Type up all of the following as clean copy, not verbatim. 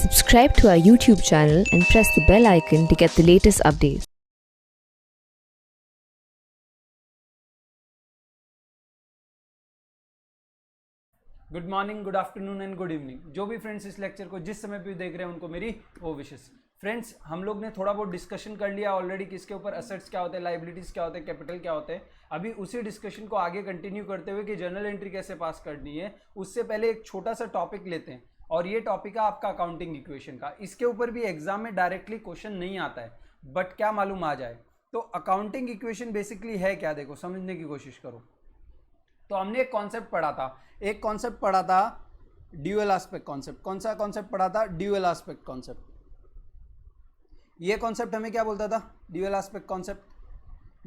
Subscribe to our YouTube channel and press the bell icon to get the latest updates. Good morning, good afternoon and good evening. जो भी friends इस lecture को जिस समय भी देख रहे हैं उनको मेरी वो विशेष। फ्रेंड्स, हम लोग ने थोड़ा बहुत डिस्कशन कर लिया ऑलरेडी किसके ऊपर, असेट्स क्या होते हैं, लाइबिलिटीज क्या होते हैं, कैपिटल क्या होते हैं। अभी उसी डिस्कशन को आगे कंटिन्यू करते हुए कि जर्नल एंट्री कैसे पास करनी है, उससे पहले एक छोटा सा टॉपिक लेते हैं और ये टॉपिक है आपका अकाउंटिंग इक्वेशन का। इसके ऊपर भी एग्जाम में डायरेक्टली क्वेश्चन नहीं आता है, बट क्या मालूम आ जाए। तो अकाउंटिंग इक्वेशन बेसिकली है क्या, देखो समझने की कोशिश करो। तो हमने एक कॉन्सेप्ट पढ़ा था, ड्यूअल एस्पेक्ट कॉन्सेप्ट। कौन सा कॉन्सेप्ट पढ़ा था? Dual aspect concept. ये कॉन्सेप्ट हमें क्या बोलता था? Dual aspect concept.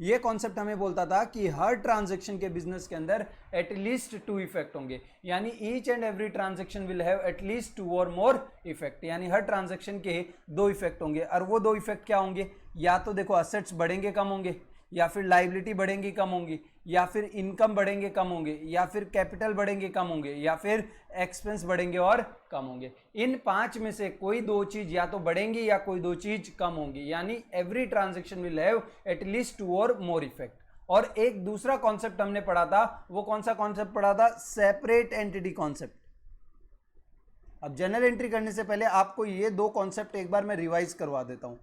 ये कॉन्सेप्ट हमें बोलता था कि हर ट्रांजैक्शन के बिजनेस के अंदर एटलीस्ट 2 इफेक्ट होंगे, यानी each and every transaction will have at least 2 और मोर इफेक्ट, यानी हर ट्रांजैक्शन के 2 इफेक्ट होंगे। और वो 2 इफेक्ट क्या होंगे? या तो देखो असेट्स बढ़ेंगे कम होंगे, या फिर लाइबिलिटी बढ़ेंगी कम होंगी, या फिर इनकम बढ़ेंगे कम होंगे, या फिर कैपिटल बढ़ेंगे कम होंगे, या फिर एक्सपेंस बढ़ेंगे और कम होंगे। इन 5 में से कोई 2 चीज या तो बढ़ेंगी या कोई 2 चीज कम होंगी, यानी every transaction will have at least 2 और मोर इफेक्ट। और एक दूसरा कॉन्सेप्ट हमने पढ़ा था, वो कौन सा कॉन्सेप्ट पढ़ा था? Separate entity concept. अब जनरल एंट्री करने से पहले आपको ये 2 कॉन्सेप्ट एक बार मैं रिवाइज करवा देता हूं।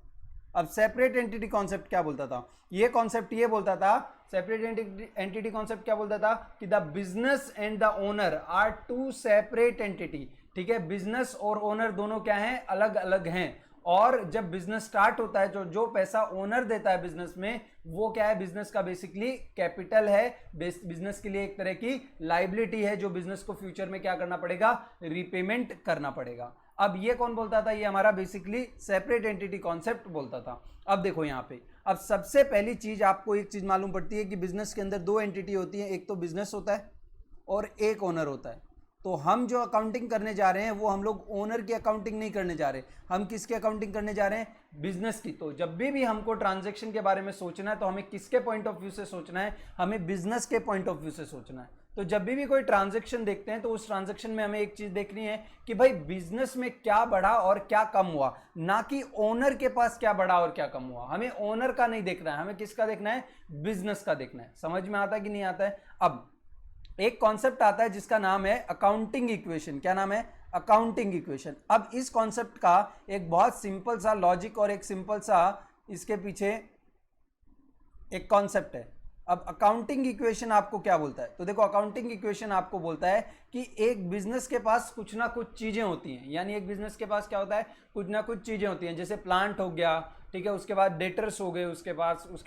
अब सेपरेट एंटिटी कॉन्सेप्ट क्या बोलता था? ये कॉन्सेप्ट ये बोलता था, सेपरेट एंटिटी कॉन्सेप्ट क्या बोलता था कि the business and the owner are 2 separate entity. ठीक है, बिजनेस और ओनर दोनों क्या हैं? अलग अलग हैं। और जब बिजनेस स्टार्ट होता है, जो पैसा ओनर देता है बिजनेस में, वो क्या है? बिजनेस का बेसिकली कैपिटल है, बिजनेस के लिए एक तरह की लाइबिलिटी है जो बिजनेस को फ्यूचर में क्या करना पड़ेगा? रिपेमेंट करना पड़ेगा। अब ये कौन बोलता था? ये हमारा बेसिकली सेपरेट एंटिटी कॉन्सेप्ट बोलता था। अब देखो यहाँ पे, अब सबसे पहली चीज आपको एक चीज मालूम पड़ती है कि बिजनेस के अंदर 2 एंटिटी होती है, एक तो बिजनेस होता है और एक ओनर होता है। तो हम जो अकाउंटिंग करने जा रहे हैं वो हम लोग ओनर की अकाउंटिंग नहीं करने जा रहे, हम किसकी अकाउंटिंग करने जा रहे हैं? बिजनेस की। तो जब भी हमको ट्रांजैक्शन के बारे में सोचना है तो हमें किसके पॉइंट ऑफ व्यू से सोचना है? हमें बिजनेस के पॉइंट ऑफ व्यू से सोचना है। तो जब भी कोई ट्रांजैक्शन देखते हैं तो उस ट्रांजैक्शन में हमें एक चीज देखनी है कि भाई बिजनेस में क्या बढ़ा और क्या कम हुआ, ना कि ओनर के पास क्या बढ़ा और क्या कम हुआ। हमें ओनर का नहीं देखना है, हमें किसका देखना है? बिजनेस का देखना है। समझ में आता है कि नहीं आता है? अब एक कॉन्सेप्ट आता है जिसका नाम है अकाउंटिंग इक्वेशन। क्या नाम है? Accounting equation. अब इस कॉन्सेप्ट का एक बहुत सिंपल सा लॉजिक और एक सिंपल सा इसके पीछे एक कॉन्सेप्ट है। अब अकाउंटिंग इक्वेशन आपको क्या बोलता है? तो देखो, अकाउंटिंग इक्वेशन आपको बोलता है कि एक बिजनेस के पास कुछ ना कुछ चीजें होती हैं, यानी एक बिजनेस के पास क्या होता है? कुछ ना कुछ चीजें होती हैं। जैसे प्लांट हो गया, ठीक है, उसके बाद डेटर्स हो गए, उसके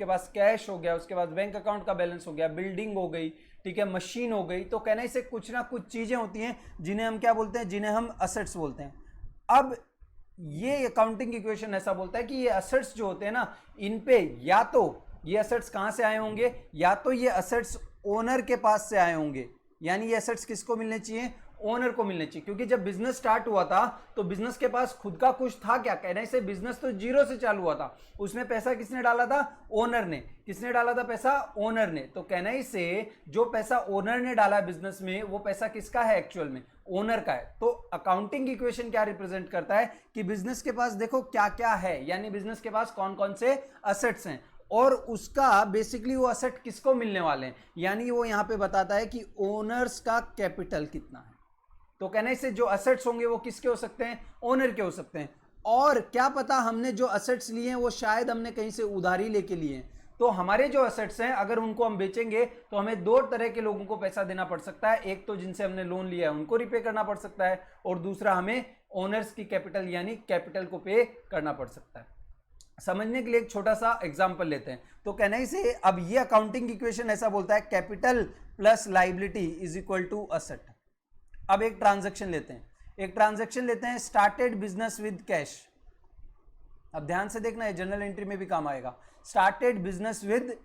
पास कैश हो गया, उसके बाद बैंक अकाउंट का बैलेंस हो गया, बिल्डिंग हो गई, ठीक है, मशीन हो गई। तो कहने से कुछ ना कुछ चीजें होती हैं जिन्हें हम क्या बोलते हैं? जिन्हें हम असेट्स बोलते हैं। अब ये अकाउंटिंग इक्वेशन ऐसा बोलता है कि ये असेट्स जो होते हैं ना, इन पे या तो ये असेट्स कहां से आए होंगे? या तो ये असेट्स ओनर के पास से आए होंगे, यानी ये असेट्स किसको मिलने चाहिए? ओनर को मिलने चाहिए। क्योंकि जब बिजनेस स्टार्ट हुआ था तो बिजनेस के पास खुद का कुछ था क्या? कहने से बिजनेस तो 0 से चालू हुआ था, उसमें पैसा किसने डाला था? ओनर ने। किसने डाला था पैसा? ओनर ने। तो कहने से जो पैसा ओनर ने डाला बिजनेस में, वो पैसा किसका है? एक्चुअल में ओनर का है। तो अकाउंटिंग इक्वेशन क्या रिप्रेजेंट करता है कि बिजनेस के पास देखो क्या क्या है, यानी बिजनेस के पास कौन कौन से असेट्स हैं और उसका बेसिकली वो असेट किसको मिलने वाले हैं, यानी वो यहां पे बताता है कि ओनर्स का कैपिटल कितना है। तो कहने से जो असेट्स होंगे वो किसके हो सकते हैं? ओनर के हो सकते हैं। और क्या पता हमने जो असेट्स लिए हैं वो शायद हमने कहीं से उधारी लेके लिए हैं। तो हमारे जो असेट्स हैं अगर उनको हम बेचेंगे तो हमें 2 तरह के लोगों को पैसा देना पड़ सकता है। एक तो जिनसे हमने लोन लिया है उनको रिपे करना पड़ सकता है, और दूसरा हमें ओनर्स की कैपिटल यानी कैपिटल को पे करना पड़ सकता है। समझने के लिए एक छोटा सा एग्जांपल लेते हैं। तो कहने से अब ये अकाउंटिंग इक्वेशन ऐसा बोलता है, capital plus liability is equal to asset. अब एक ट्रांजैक्शन लेते हैं, स्टार्टेड बिजनेस विद कैश। अब ध्यान से देखना है, जनरल एंट्री में भी काम आएगा। स्टार्टेड बिजनेस विद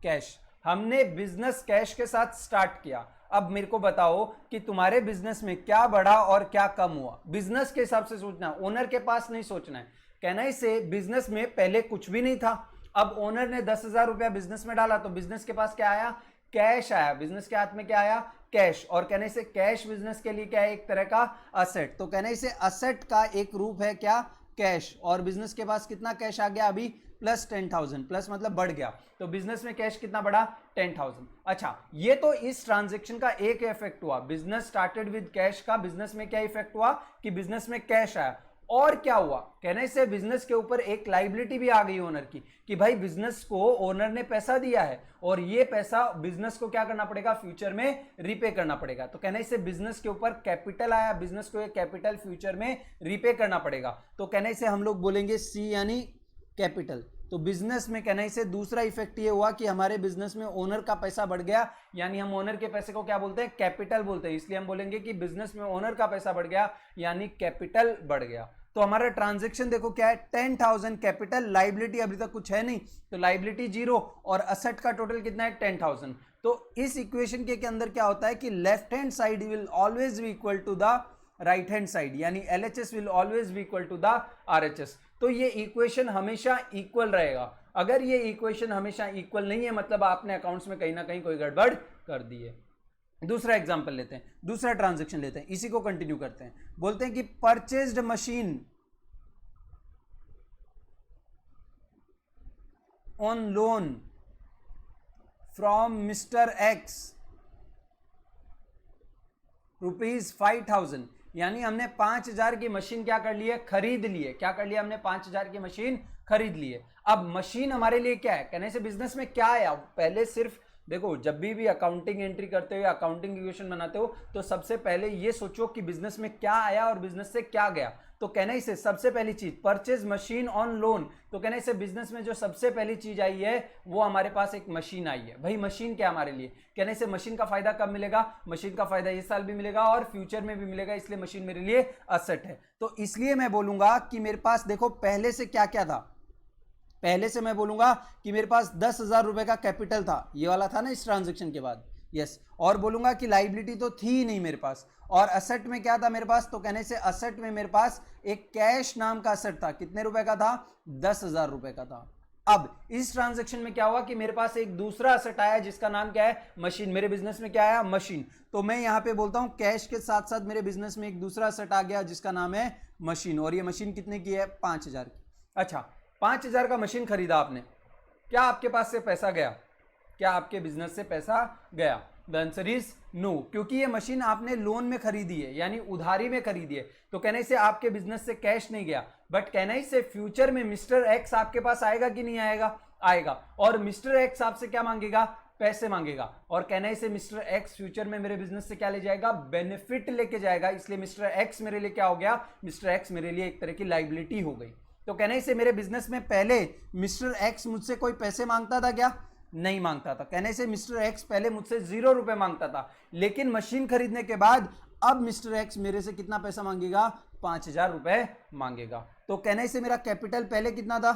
कैश, हमने बिजनेस कैश के साथ स्टार्ट किया। अब मेरे को बताओ कि तुम्हारे बिजनेस में क्या बढ़ा और क्या कम हुआ? बिजनेस के हिसाब से सोचना, ओनर के पास नहीं सोचना है। कहना से बिजनेस में पहले कुछ भी नहीं था, अब ओनर ने 10,000 रुपया बिजनेस में डाला तो बिजनेस के पास क्या आया? कैश आया। बिजनेस के हाथ में क्या आया? कैश, और कहने से कैश बिजनेस के लिए क्या है, एक तरह का असेट। तो कहने से असेट का एक रूप है क्या, कैश, और बिजनेस के पास कितना कैश आ गया अभी, प्लस 10,000, प्लस मतलब बढ़ गया, तो बिजनेस में कैश कितना बढ़ा, 10,000। अच्छा, ये तो इस ट्रांजेक्शन का एक इफेक्ट हुआ, बिजनेस स्टार्टेड विद कैश का बिजनेस में क्या इफेक्ट हुआ कि बिजनेस में कैश आया। और क्या हुआ, कहने से बिजनेस के ऊपर एक लाइबिलिटी भी आ गई ओनर की, कि भाई बिजनेस को ओनर ने पैसा दिया है और ये पैसा बिजनेस को क्या करना पड़ेगा, फ्यूचर में रीपे करना पड़ेगा। तो कहने से बिजनेस के ऊपर कैपिटल आया, बिजनेस को एक कैपिटल फ्यूचर में रीपे करना पड़ेगा। तो कहने से हम लोग बोलेंगे सी यानी कैपिटल। तो बिजनेस में कहने से दूसरा इफेक्ट ये हुआ कि हमारे बिजनेस में ओनर का पैसा बढ़ गया, यानी हम ओनर के पैसे को क्या बोलते हैं, कैपिटल बोलते हैं। इसलिए हम बोलेंगे कि बिजनेस में ओनर का पैसा बढ़ गया यानी कैपिटल बढ़ गया। तो हमारा ट्रांजैक्शन देखो क्या है, 10,000 कैपिटल, लाइबिलिटी अभी तक कुछ है नहीं, तो लाइबिलिटी 0 और असेट का टोटल कितना है, 10,000। तो इस इक्वेशन के अंदर क्या होता है कि left hand side will always be equal to the right hand side, यानी LHS will always be equal to the RHS। तो ये इक्वेशन हमेशा इक्वल रहेगा। अगर ये इक्वेशन हमेशा इक्वल नहीं है, मतलब आपने अकाउंट्स में कहीं ना कहीं कोई गड़बड़ कर दी है। दूसरा एग्जांपल लेते हैं, दूसरा ट्रांजैक्शन लेते हैं, इसी को कंटिन्यू करते हैं। बोलते हैं कि purchased machine on loan from mister x ₹5,000, यानी हमने 5,000 की मशीन क्या कर ली है, खरीद ली है। क्या कर लिया हमने, 5,000 की मशीन खरीद ली है। अब मशीन हमारे लिए क्या है, कहने से बिजनेस में क्या आया, पहले सिर्फ देखो, जब भी अकाउंटिंग एंट्री करते हो या अकाउंटिंग इक्वेशन बनाते हो तो सबसे पहले ये सोचो कि बिजनेस में क्या आया और बिजनेस से क्या गया। तो कहने से सबसे पहली चीज परचेज मशीन ऑन लोन, तो कहने से बिजनेस में जो सबसे पहली चीज आई है वो हमारे पास एक मशीन आई है। भाई मशीन क्या हमारे लिए, कहने से मशीन का फायदा कब मिलेगा, मशीन का फायदा इस साल भी मिलेगा और फ्यूचर में भी मिलेगा, इसलिए मशीन मेरे लिए असेट है। तो इसलिए मैं बोलूंगा कि मेरे पास देखो पहले से क्या क्या था, पहले से मैं बोलूंगा कि मेरे पास 10,000 रुपए का कैपिटल था, ये वाला था ना इस ट्रांजैक्शन के बाद, यस। और बोलूंगा कि लाइबिलिटी तो थी ही नहीं मेरे पास, और असेट में क्या था मेरे पास, तो कहने से असेट में मेरे पास एक कैश नाम का असेट था, कितने रुपए का था, 10,000 रुपए का था। अब इस ट्रांजैक्शन में क्या हुआ कि मेरे पास एक दूसरा असेट आया जिसका नाम क्या है, मशीन। मेरे बिजनेस में क्या आया, मशीन। तो मैं यहां पे बोलता हूं कैश के साथ साथ मेरे बिजनेस में एक दूसरा असेट आ गया जिसका नाम है मशीन, और ये मशीन कितने की है, 5,000 की। अच्छा, 5,000 का मशीन खरीदा आपने, क्या आपके पास से पैसा गया, क्या आपके बिजनेस से पैसा गया, द आंसर इज नो, क्योंकि ये मशीन आपने लोन में खरीदी है यानी उधारी में खरीदी है। तो कहने से आपके बिजनेस से कैश नहीं गया, बट कहने से फ्यूचर में मिस्टर एक्स आपके पास आएगा कि नहीं आएगा, आएगा, और मिस्टर एक्स आपसे क्या मांगेगा, पैसे मांगेगा, और कहने से मिस्टर एक्स फ्यूचर में मेरे बिजनेस से क्या ले जाएगा, बेनिफिट लेके जाएगा। इसलिए मिस्टर एक्स मेरे लिए क्या हो गया, मिस्टर एक्स मेरे लिए एक तरह की लाइबिलिटी हो गई। तो कहने से मेरे बिजनेस में पहले मिस्टर एक्स मुझसे कोई पैसे मांगता था क्या, नहीं मांगता था। कहने से मिस्टर एक्स पहले मुझसे 0 रुपए मांगता था, लेकिन मशीन खरीदने के बाद अब मिस्टर एक्स मेरे से कितना पैसा मांगेगा, 5,000 रुपए मांगेगा। तो कहने से मेरा कैपिटल पहले कितना था,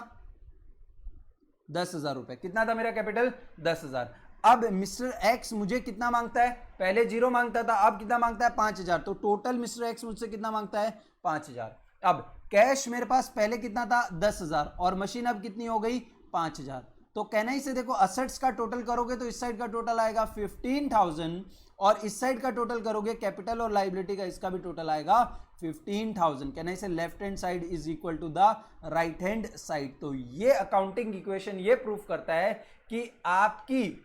10,000 रुपए। कितना था मेरा कैपिटल, 10,000। अब मिस्टर एक्स मुझे कितना मांगता है, पहले 0 मांगता था, अब कितना मांगता है, 5,000। तो टोटल मिस्टर एक्स मुझसे कितना मांगता है, 5,000। अब कैश मेरे पास पहले कितना था, 10,000, और मशीन अब कितनी हो गई, 5,000। तो कहना ही से देखो असेट्स का टोटल करोगे तो इस साइड का टोटल आएगा 15,000, और इस साइड का टोटल करोगे कैपिटल और लाइबिलिटी का, इसका भी टोटल आएगा 15,000। कहना से left hand side is equal to the right hand side. तो ये अकाउंटिंग इक्वेशन ये प्रूफ करता है कि आपकी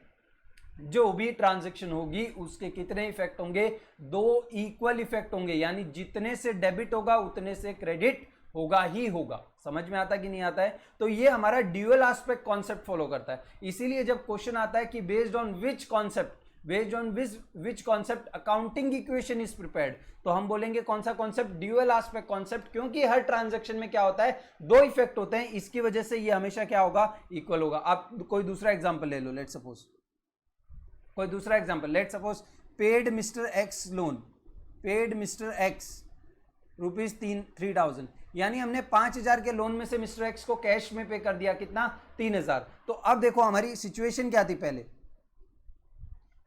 जो भी ट्रांजैक्शन होगी उसके कितने इफेक्ट होंगे, 2 इक्वल इफेक्ट होंगे, यानी जितने से डेबिट होगा उतने से क्रेडिट होगा ही होगा। समझ में आता कि नहीं आता है। तो ये हमारा ड्यूअल एस्पेक्ट कॉन्सेप्ट फॉलो करता है। इसीलिए जब क्वेश्चन आता है कि based on which concept, based on which concept accounting equation is prepared, तो हम बोलेंगे कौन सा कॉन्सेप्ट, ड्यूअल एस्पेक्ट कॉन्सेप्ट, क्योंकि हर ट्रांजैक्शन में क्या होता है, 2 इफेक्ट होते हैं, इसकी वजह से ये हमेशा क्या होगा, इक्वल होगा। आप कोई दूसरा एग्जाम्पल ले लो, लेट सपोज कोई दूसरा example, let suppose paid mister x loan, paid mister x ₹3,000, यानी हमने 5,000 के लोन में से मिस्टर एक्स को कैश में पे कर दिया, कितना, 3,000। तो अब देखो हमारी सिचुएशन क्या थी,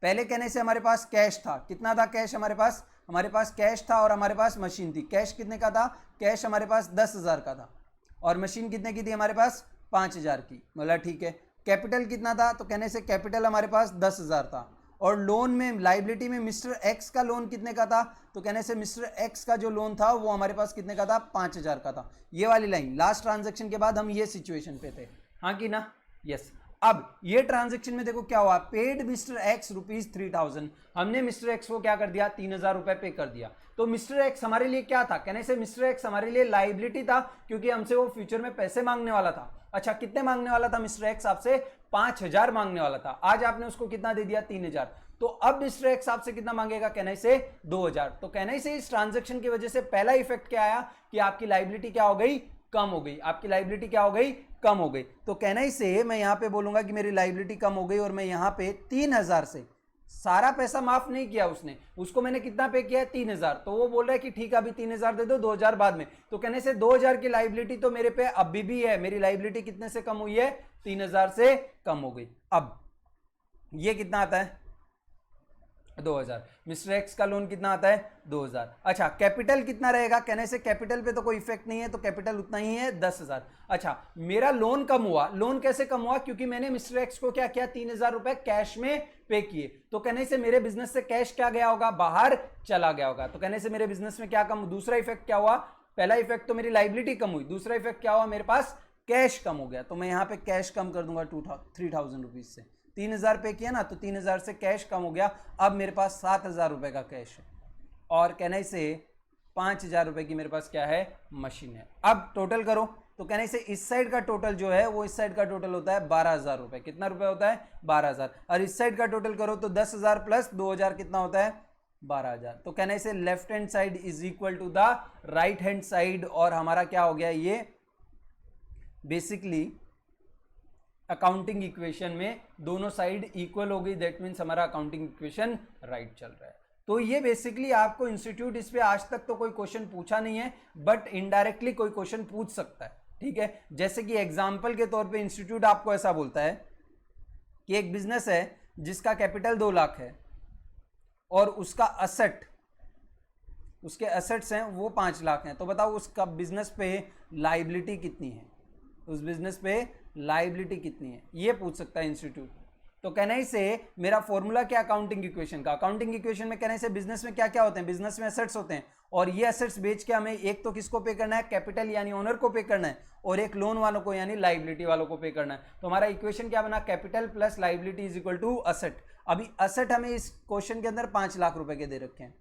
पहले कहने से हमारे पास कैश था, कितना था कैश हमारे पास कैश था और हमारे पास मशीन थी। कैश कितने का था, कैश हमारे पास 10,000 का था, और मशीन कितने की थी हमारे पास, 5,000 की। बोला ठीक है। कैपिटल कितना था, तो कहने से कैपिटल हमारे पास 10,000 था, और लोन में लाइबिलिटी में मिस्टर एक्स का लोन कितने का था, तो कहने से मिस्टर एक्स का जो लोन था वो हमारे पास कितने का था, 5,000 का था। ये वाली लाइन लास्ट ट्रांजेक्शन के बाद हम ये सिचुएशन पे थे, हाँ कि ना, यस। अब ये ट्रांजेक्शन में देखो क्या हुआ, पेड मिस्टर एक्स ₹3,000, हमने मिस्टर एक्स को क्या कर दिया, 3,000 रुपए पे कर दिया। तो मिस्टर एक्स हमारे लिए क्या था, कहने से मिस्टर एक्स हमारे लिए लाइबिलिटी था, क्योंकि हमसे वो फ्यूचर में पैसे मांगने वाला था। अच्छा, कितने मांगने वाला था मिस्टर एक्स आपसे, 5,000 मांगने वाला था। आज आपने उसको कितना दे दिया, 3,000। तो अब मिस्टर एक्स आपसे कितना मांगेगा, कहने से 2,000। तो कहने से इस ट्रांजेक्शन की वजह से पहला इफेक्ट क्या आया कि आपकी लाइबिलिटी क्या हो गई, कम हो गई। आपकी लाइबिलिटी क्या हो गई, कम हो गई। तो कहना ही से मैं यहां पे बोलूंगा कि मेरी लाइबिलिटी कम हो गई, और मैं यहां पे 3,000 से सारा पैसा माफ नहीं किया उसने, उसको मैंने कितना पे किया है, 3,000। तो वो बोल रहा है कि ठीक है अभी 3,000 दे दो, 2,000 बाद में। तो कहने से 2,000 की लाइबिलिटी तो मेरे पे अभी भी है, मेरी लाइबिलिटी कितने से कम हुई है, 3,000 से कम हो गई। अब ये कितना आता है, 2,000। मिस्टर एक्स का लोन कितना आता है, 2,000। अच्छा, कैपिटल कितना रहेगा, कहने से कैपिटल पे तो कोई इफेक्ट नहीं है, तो कैपिटल उतना ही है, 10,000। अच्छा, मेरा लोन कम हुआ, लोन कैसे कम हुआ, क्योंकि मैंने मिस्टर एक्स को क्या किया, 3,000 रुपए कैश में पे किए। तो कहने से मेरे बिजनेस से कैश क्या गया होगा, बाहर चला गया होगा। तो कहने से मेरे बिजनेस में क्या कम, दूसरा इफेक्ट क्या हुआ, पहला इफेक्ट तो मेरी लाइबिलिटी कम हुई, दूसरा इफेक्ट क्या हुआ, मेरे पास कैश कम हो गया। तो मैं यहाँ पे कैश कम कर दूंगा 3,000 रुपीज से, 3,000 पे किया ना, तो 3,000 से कैश कम हो गया। अब मेरे पास 7,000 रुपए का कैश है, और कहने से 5,000 रुपए की मेरे पास क्या है, मशीन है। अब टोटल करो, तो कहने से इस साइड का टोटल जो है वो इस साइड का टोटल होता है 12,000 रुपए। कितना रुपए होता है, 12,000। और इस साइड का टोटल करो तो 10,000 प्लस 2,000 कितना होता है, 12,000। तो कहने से left hand side is equal to the right hand side, और हमारा क्या हो गया, ये बेसिकली अकाउंटिंग इक्वेशन में दोनों साइड इक्वल हो गई, दैट मीन्स हमारा अकाउंटिंग इक्वेशन राइट चल रहा है। तो ये बेसिकली आपको इंस्टीट्यूट इस पे आज तक तो कोई क्वेश्चन पूछा नहीं है, बट इनडायरेक्टली कोई क्वेश्चन पूछ सकता है, ठीक है। जैसे कि एग्जाम्पल के तौर पे इंस्टीट्यूट आपको ऐसा बोलता है कि एक बिजनेस है जिसका कैपिटल 2 लाख है, और उसका असेट, उसके असेट्स हैं वो 5 लाख हैं। तो बताओ उसका बिजनेस पे लाइबिलिटी कितनी है, उस बिजनेस पे लाइबिलिटी कितनी है, ये पूछ सकता है इंस्टीट्यूट। तो कहने से मेरा फॉर्मूला क्या अकाउंटिंग इक्वेशन का, अकाउंटिंग इक्वेशन में कहने से बिजनेस में क्या क्या होते हैं, बिजनेस में एसेट्स होते हैं, और ये एसेट्स बेच के हमें एक तो किसको पे करना है, कैपिटल यानी ओनर को पे करना है, और एक लोन वालों को यानी लाइबिलिटी वालों को पे करना है। तो हमारा इक्वेशन क्या बना, capital plus liability is equal to asset. अभी असेट हमें इस क्वेश्चन के अंदर 5 लाख रुपए के दे रखे हैं,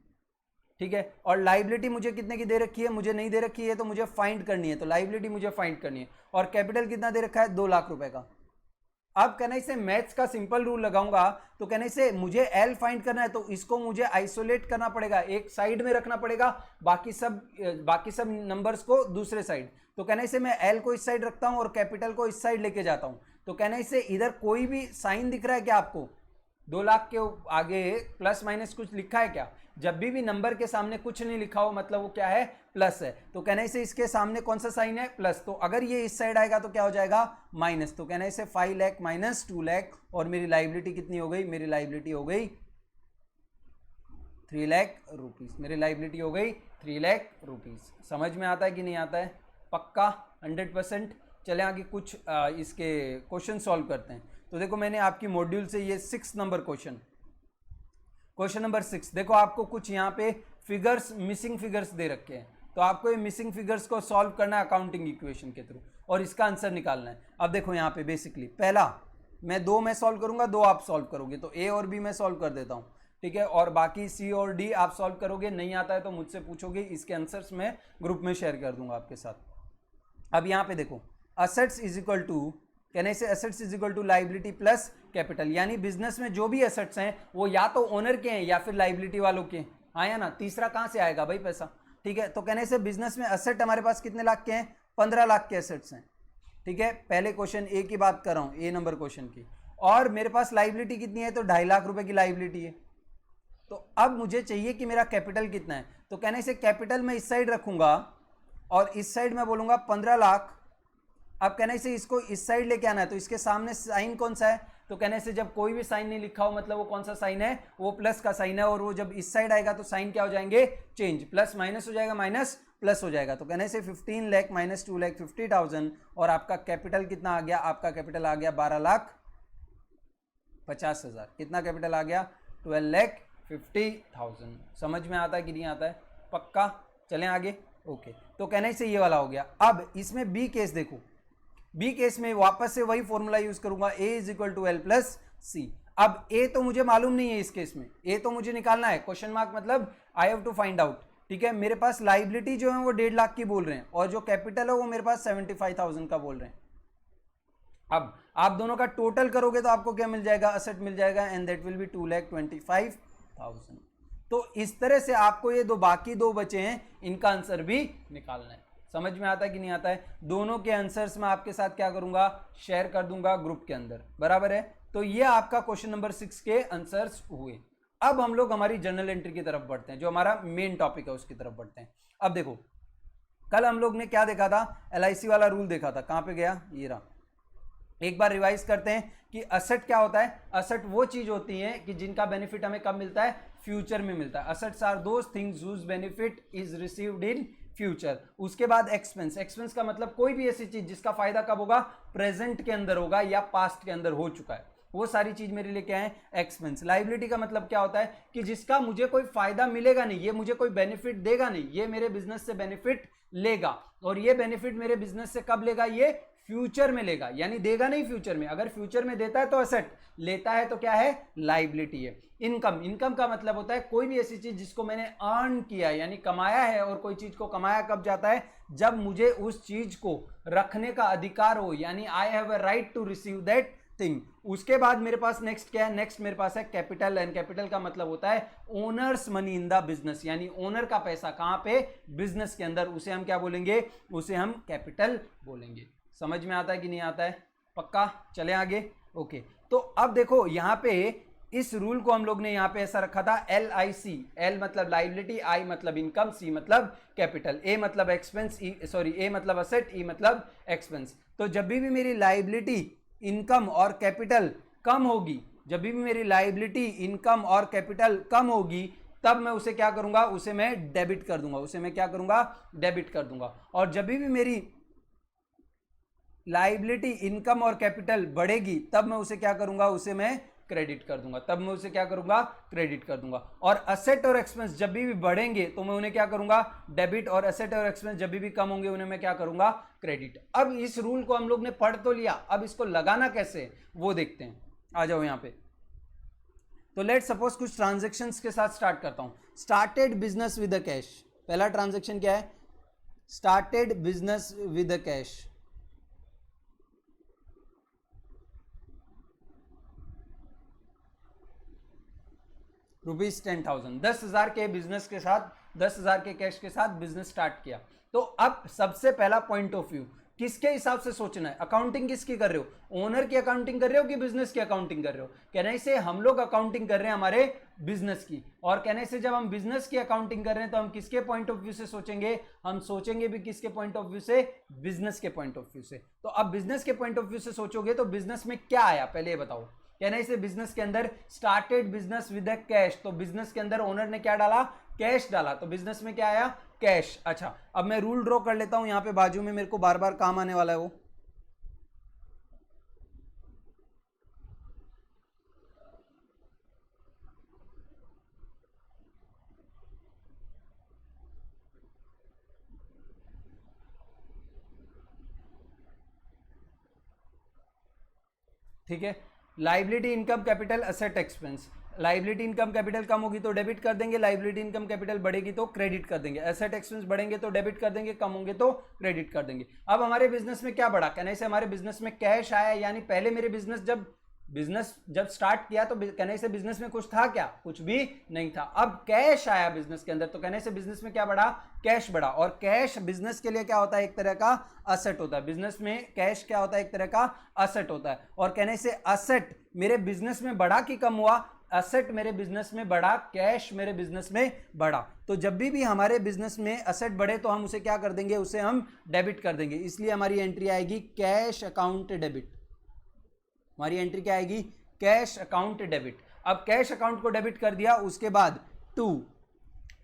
ठीक है, और लाइबिलिटी मुझे कितने की दे रखी है, मुझे नहीं दे रखी है, तो मुझे फाइंड करनी है, तो लाइबिलिटी मुझे फाइंड करनी है। और कैपिटल कितना दे रखा है, 2 लाख रुपए का। अब कहने से मैथ्स का सिंपल रूल लगाऊंगा, तो कहने से मुझे एल फाइंड करना है, तो इसको मुझे आइसोलेट करना पड़ेगा, एक साइड में रखना पड़ेगा, बाकी सब नंबर्स को दूसरे साइड। तो कहने से मैं एल को इस साइड रखता हूं और कैपिटल को इस साइड लेके जाता हूं। तो कहने से इधर कोई भी साइन दिख रहा है क्या आपको, 2 लाख के आगे प्लस माइनस कुछ लिखा है क्या, जब भी नंबर के सामने कुछ नहीं लिखा हो मतलब वो क्या है, प्लस है। तो कहने से इसके सामने कौन सा साइन है, प्लस। तो अगर ये इस साइड आएगा तो क्या हो जाएगा, माइनस। तो कहने से 5 लाख माइनस 2 लाख, और मेरी लाइबिलिटी कितनी हो गई, मेरी लाइबिलिटी हो गई 3 लाख रुपीज। मेरी लाइबिलिटी हो गई 3 लाख रुपीज। समझ में आता है कि नहीं आता है, पक्का 100%। चले आगे कुछ इसके क्वेश्चन सॉल्व करते हैं। तो देखो मैंने आपकी मॉड्यूल से ये 6 नंबर क्वेश्चन नंबर 6, देखो आपको कुछ यहाँ पे फिगर्स, मिसिंग फिगर्स दे रखे हैं, तो आपको ये मिसिंग फिगर्स को सॉल्व करना है अकाउंटिंग इक्वेशन के थ्रू, और इसका आंसर निकालना है। अब देखो यहाँ पे बेसिकली पहला मैं 2 में सॉल्व करूंगा, 2 आप सॉल्व करोगे, तो ए और बी मैं सॉल्व कर देता हूँ, ठीक है, और बाकी सी और डी आप सॉल्व करोगे। नहीं आता है तो मुझसे पूछोगे, इसके आंसर्स मैं ग्रुप में शेयर कर दूंगा आपके साथ। अब यहाँ पे देखो असेट्स इज इक्वल टू, कहने से assets is equal to liability plus capital, यानी बिजनेस में जो भी एसेट्स हैं वो या तो ओनर के हैं या फिर लाइबिलिटी वालों के, आया ना, तीसरा कहां से आएगा भाई पैसा, ठीक है। तो कहने से बिजनेस में एसेट हमारे पास कितने लाख के हैं, 15 लाख के एसेट्स हैं, ठीक है। पहले क्वेश्चन ए की बात कर रहा हूं, ए नंबर क्वेश्चन की, और मेरे पास लाइबिलिटी कितनी है, तो 2.5 लाख रुपए की लाइबिलिटी है। तो अब मुझे चाहिए कि मेरा कैपिटल कितना है, तो कहने से कैपिटल मैं इस साइड रखूंगा और इस साइड में बोलूंगा 15 लाख। अब कहने से इसको इस साइड लेके आना है, तो इसके सामने साइन कौन सा है, तो कहने से जब कोई भी साइन नहीं लिखा हो मतलब वो कौन सा साइन है, वो प्लस का साइन है, और वो जब इस साइड आएगा तो साइन क्या हो जाएंगे, चेंज, प्लस माइनस हो जाएगा, माइनस प्लस हो जाएगा। तो कहने से 15 लाख माइनस 2 लाख 50,000, और आपका कैपिटल कितना आ गया, आपका कैपिटल आ गया 12,50,000। कितना कैपिटल आ गया, 12,50,000। समझ में आता है कि नहीं आता है? पक्का? चलें आगे। ओके, तो कहने से ये वाला हो गया। अब इसमें बी केस देखो, बी केस में वापस से वही फॉर्मूला यूज करूंगा, a is equal to L plus C. अब a तो मुझे मालूम नहीं है, इस केस में a तो मुझे निकालना है, क्वेश्चन मार्क मतलब I have to find out. ठीक है, मेरे पास लाइबिलिटी जो है वो 1.5 लाख की बोल रहे हैं और जो कैपिटल है वो मेरे पास 75,000 का बोल रहे हैं। अब आप दोनों का टोटल करोगे तो आपको क्या मिल जाएगा? असेट मिल जाएगा, एंड दैट विल बी 2,25,000। तो इस तरह से आपको ये बाकी दो बचे हैं, इनका आंसर भी निकालना है। समझ में आता है कि नहीं आता है? दोनों के आंसर्स मैं आपके साथ क्या करूंगा? शेयर कर दूंगा ग्रुप के अंदर, बराबर है। तो ये आपका क्वेश्चन नंबर 6 के आंसर्स हुए। अब हम लोग हमारी जर्नल एंट्री की तरफ बढ़ते हैं, जो हमारा मेन टॉपिक है उसकी तरफ बढ़ते हैं। अब देखो, कल हम लोग ने क्या देखा था? LIC वाला रूल देखा था। कहां पे गया? ये रहा। एक बार रिवाइज करते हैं कि असेट क्या होता है। असेट वो चीज होती है कि जिनका बेनिफिट हमें कब मिलता है? फ्यूचर में मिलता है। Assets are those things whose benefit is received in future. उसके बाद एक्सपेंस। एक्सपेंस का मतलब कोई भी ऐसी चीज जिसका फायदा कब होगा? प्रेजेंट के अंदर होगा या पास्ट के अंदर हो चुका है, वो सारी चीज मेरे लिए क्या है? एक्सपेंस। लायबिलिटी का मतलब क्या होता है? कि जिसका मुझे कोई फायदा मिलेगा नहीं, ये मुझे कोई बेनिफिट देगा नहीं, ये मेरे बिजनेस से बेनिफिट लेगा, और ये बेनिफिट मेरे बिजनेस से कब लेगा? ये फ्यूचर में लेगा, यानी देगा नहीं फ्यूचर में। अगर फ्यूचर में देता है तो असेट, लेता है तो क्या है? लायबिलिटी है। इनकम। इनकम का मतलब होता है कोई भी ऐसी चीज जिसको मैंने अर्न किया यानी कमाया है, और कोई चीज को कमाया कब जाता है? जब मुझे उस चीज को रखने का अधिकार हो, यानी I have a right to receive that thing. उसके बाद मेरे पास नेक्स्ट क्या है? नेक्स्ट मेरे पास है कैपिटल, एंड कैपिटल का मतलब होता है owners money in the business, यानी ओनर का पैसा कहां पे? बिजनेस के अंदर। उसे हम क्या बोलेंगे? उसे हम कैपिटल बोलेंगे। समझ में आता है कि नहीं आता है? पक्का? चले आगे। ओके, तो अब देखो यहां पे इस रूल को हम लोग ने यहां पे ऐसा रखा था, LIC। L मतलब लायबिलिटी, I मतलब इनकम, C मतलब कैपिटल, A मतलब एक्सपेंस, A मतलब असेट, E मतलब एक्सपेंस। तो जब भी मेरी लायबिलिटी, इनकम और कैपिटल कम होगी, जब भी मेरी लायबिलिटी, इनकम और कैपिटल कम होगी, तब मैं उसे क्या करूंगा? उसे मैं डेबिट कर दूंगा। उसे मैं क्या करूंगा? डेबिट कर दूंगा। और जब भी मेरी लायबिलिटी, इनकम और कैपिटल बढ़ेगी, तब मैं उसे क्या करूंगा? उसे मैं क्रेडिट कर दूंगा। तब मैं उसे क्या करूंगा? क्रेडिट कर दूंगा। और असेट और एक्सपेंस जब भी बढ़ेंगे तो मैं उन्हें क्या करूंगा? डेबिट। और असेट और एक्सपेंस जब भी कम होंगे उन्हें मैं क्या करूंगा? क्रेडिट। अब इस रूल को हम लोग ने पढ़ तो लिया, अब इसको लगाना कैसे वो देखते हैं। आ जाओ यहां पे। तो लेट सपोज कुछ ट्रांजेक्शन्स के साथ स्टार्ट करता हूं। Started business with cash. पहला ट्रांजेक्शन क्या है? Started business with cash. ₹10,000, 10,000 के बिजनेस के साथ, 10,000 के कैश के साथ बिजनेस स्टार्ट किया। तो अब सबसे पहला पॉइंट ऑफ व्यू किसके हिसाब से सोचना है? अकाउंटिंग किसकी कर रहे हो? ओनर की अकाउंटिंग कर रहे हो कि बिजनेस की अकाउंटिंग कर रहे हो? कहने से हम लोग अकाउंटिंग कर रहे हैं हमारे बिजनेस की, और कहने से जब हम बिजनेस की अकाउंटिंग कर रहे हैं तो हम किसके पॉइंट ऑफ व्यू से सोचेंगे? हम सोचेंगे भी किसके पॉइंट ऑफ व्यू से? बिजनेस के पॉइंट ऑफ व्यू से। तो अब बिजनेस के पॉइंट ऑफ व्यू से सोचोगे तो बिजनेस में क्या आया पहले ये बताओ। कहना इसे बिजनेस के अंदर स्टार्टेड बिजनेस विद कैश, तो बिजनेस के अंदर ओनर ने क्या डाला? कैश डाला, तो बिजनेस में क्या आया? कैश। अच्छा, अब मैं रूल ड्रॉ कर लेता हूं यहां पे बाजू में, मेरे को बार बार काम आने वाला है वो। ठीक है, liability, income, capital, asset, expense. Liability, income, capital कम होगी तो डेबिट कर देंगे, लायबिलिटी, इनकम, कैपिटल बढ़ेगी तो क्रेडिट कर देंगे, एसेट एक्सपेंस बढ़ेंगे तो डेबिट कर देंगे, कम होंगे तो क्रेडिट कर देंगे। अब हमारे बिजनेस में क्या बढ़ा? कहने से हमारे बिजनेस में कैश आया, यानी पहले मेरे बिजनेस जब स्टार्ट किया तो कहने से बिजनेस में कुछ था क्या? कुछ भी नहीं था। अब कैश आया बिजनेस के अंदर, तो कहने से बिजनेस में क्या बढ़ा? कैश बढ़ा। और कैश बिजनेस के लिए क्या होता है? एक तरह का असेट होता है। बिजनेस में कैश क्या होता है? एक तरह का असेट होता है। और कहने से असेट मेरे बिजनेस में बढ़ा कि कम हुआ? असेट मेरे बिजनेस में बढ़ा, कैश मेरे बिजनेस में बढ़ा। तो जब भी हमारे बिजनेस में असेट बढ़े तो हम उसे क्या कर देंगे? उसे हम डेबिट कर देंगे। इसलिए हमारी एंट्री आएगी कैश अकाउंट डेबिट। हमारी एंट्री क्या आएगी? Cash account debit. अब कैश अकाउंट को डेबिट कर दिया, उसके बाद टू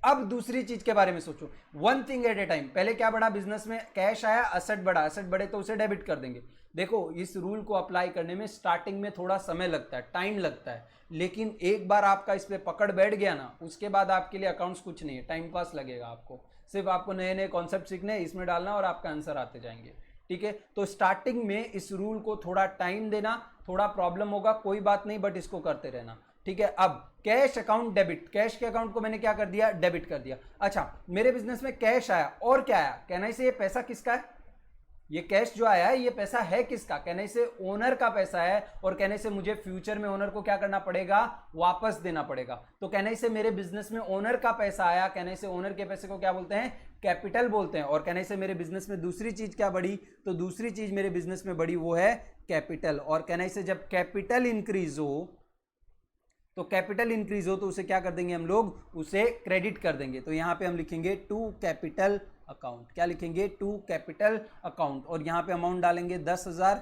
अब दूसरी चीज के बारे में सोचो, one thing at A time. पहले क्या बढ़ा बिजनेस में, कैश आया, असेट बढ़ा, असेट बढ़े तो उसे डेबिट कर देंगे। देखो इस रूल को अप्लाई करने में स्टार्टिंग में थोड़ा समय लगता है, टाइम लगता है, लेकिन एक बार आपका इस पे पकड़ बैठ गया ना, उसके बाद आपके लिए अकाउंट्स कुछ नहीं है, टाइम पास लगेगा आपको। सिर्फ आपको नए नए कॉन्सेप्ट सीखने, इसमें डालना और आपका आंसर आते जाएंगे। ठीक है, तो स्टार्टिंग में इस रूल को थोड़ा टाइम देना, थोड़ा प्रॉब्लम होगा, कोई बात नहीं, बट इसको करते रहना। ठीक है, अब कैश अकाउंट डेबिट, कैश के अकाउंट को मैंने क्या कर दिया, डेबिट कर दिया। अच्छा, मेरे बिजनेस में कैश आया, और क्या आया, कहना से ये पैसा किसका है, ये कैश जो आया है ये पैसा है किसका, कहने से ओनर का पैसा है, और कहने से मुझे फ्यूचर में ओनर को क्या करना पड़ेगा, वापस देना पड़ेगा। तो कहने से मेरे बिजनेस में ओनर का पैसा आया, कहने से ओनर के पैसे को क्या बोलते हैं, कैपिटल बोलते हैं। और कहने से मेरे बिजनेस में दूसरी चीज क्या बढ़ी, तो दूसरी चीज मेरे बिजनेस में बढ़ी वो है कैपिटल। और कहने से जब कैपिटल इंक्रीज हो, तो कैपिटल इंक्रीज हो तो उसे क्या कर देंगे हम लोग, उसे क्रेडिट कर देंगे। तो यहां पे हम लिखेंगे टू कैपिटल अकाउंट, क्या लिखेंगे, टू कैपिटल अकाउंट, और यहां पे अमाउंट डालेंगे 10,000,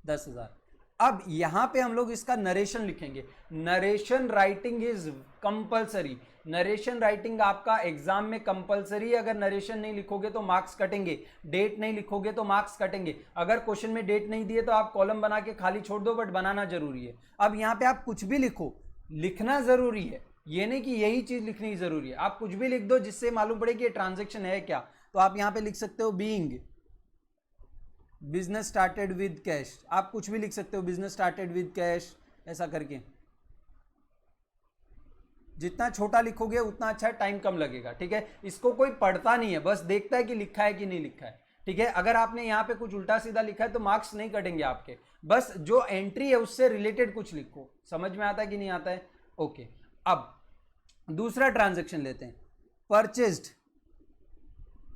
10,000। अब यहां पे हम लोग इसका नरेशन लिखेंगे। Narration writing is compulsory, narration writing आपका एग्जाम में कंपलसरी है। अगर नरेशन नहीं लिखोगे तो मार्क्स कटेंगे, डेट नहीं लिखोगे तो मार्क्स कटेंगे। अगर क्वेश्चन में डेट नहीं दिए तो आप कॉलम बना के खाली छोड़ दो, बट बनाना जरूरी है। अब यहां पे आप कुछ भी लिखो, लिखना जरूरी है, ये नहीं कि यही चीज लिखनी जरूरी है। आप कुछ भी लिख दो जिससे मालूम पड़े कि ये ट्रांजेक्शन है क्या। तो आप यहां पे लिख सकते हो being business started with cash, आप कुछ भी लिख सकते हो, बिजनेस स्टार्टेड विद कैश ऐसा करके। जितना छोटा लिखोगे उतना अच्छा, टाइम कम लगेगा। ठीक है, इसको कोई पढ़ता नहीं है, बस देखता है कि लिखा है कि नहीं लिखा है। ठीक है, अगर आपने यहां पे कुछ उल्टा सीधा लिखा है तो मार्क्स नहीं कटेंगे आपके, बस जो एंट्री है उससे रिलेटेड कुछ लिखो। समझ में आता है कि नहीं आता है, ओके। अब दूसरा ट्रांजैक्शन लेते हैं, परचेज्ड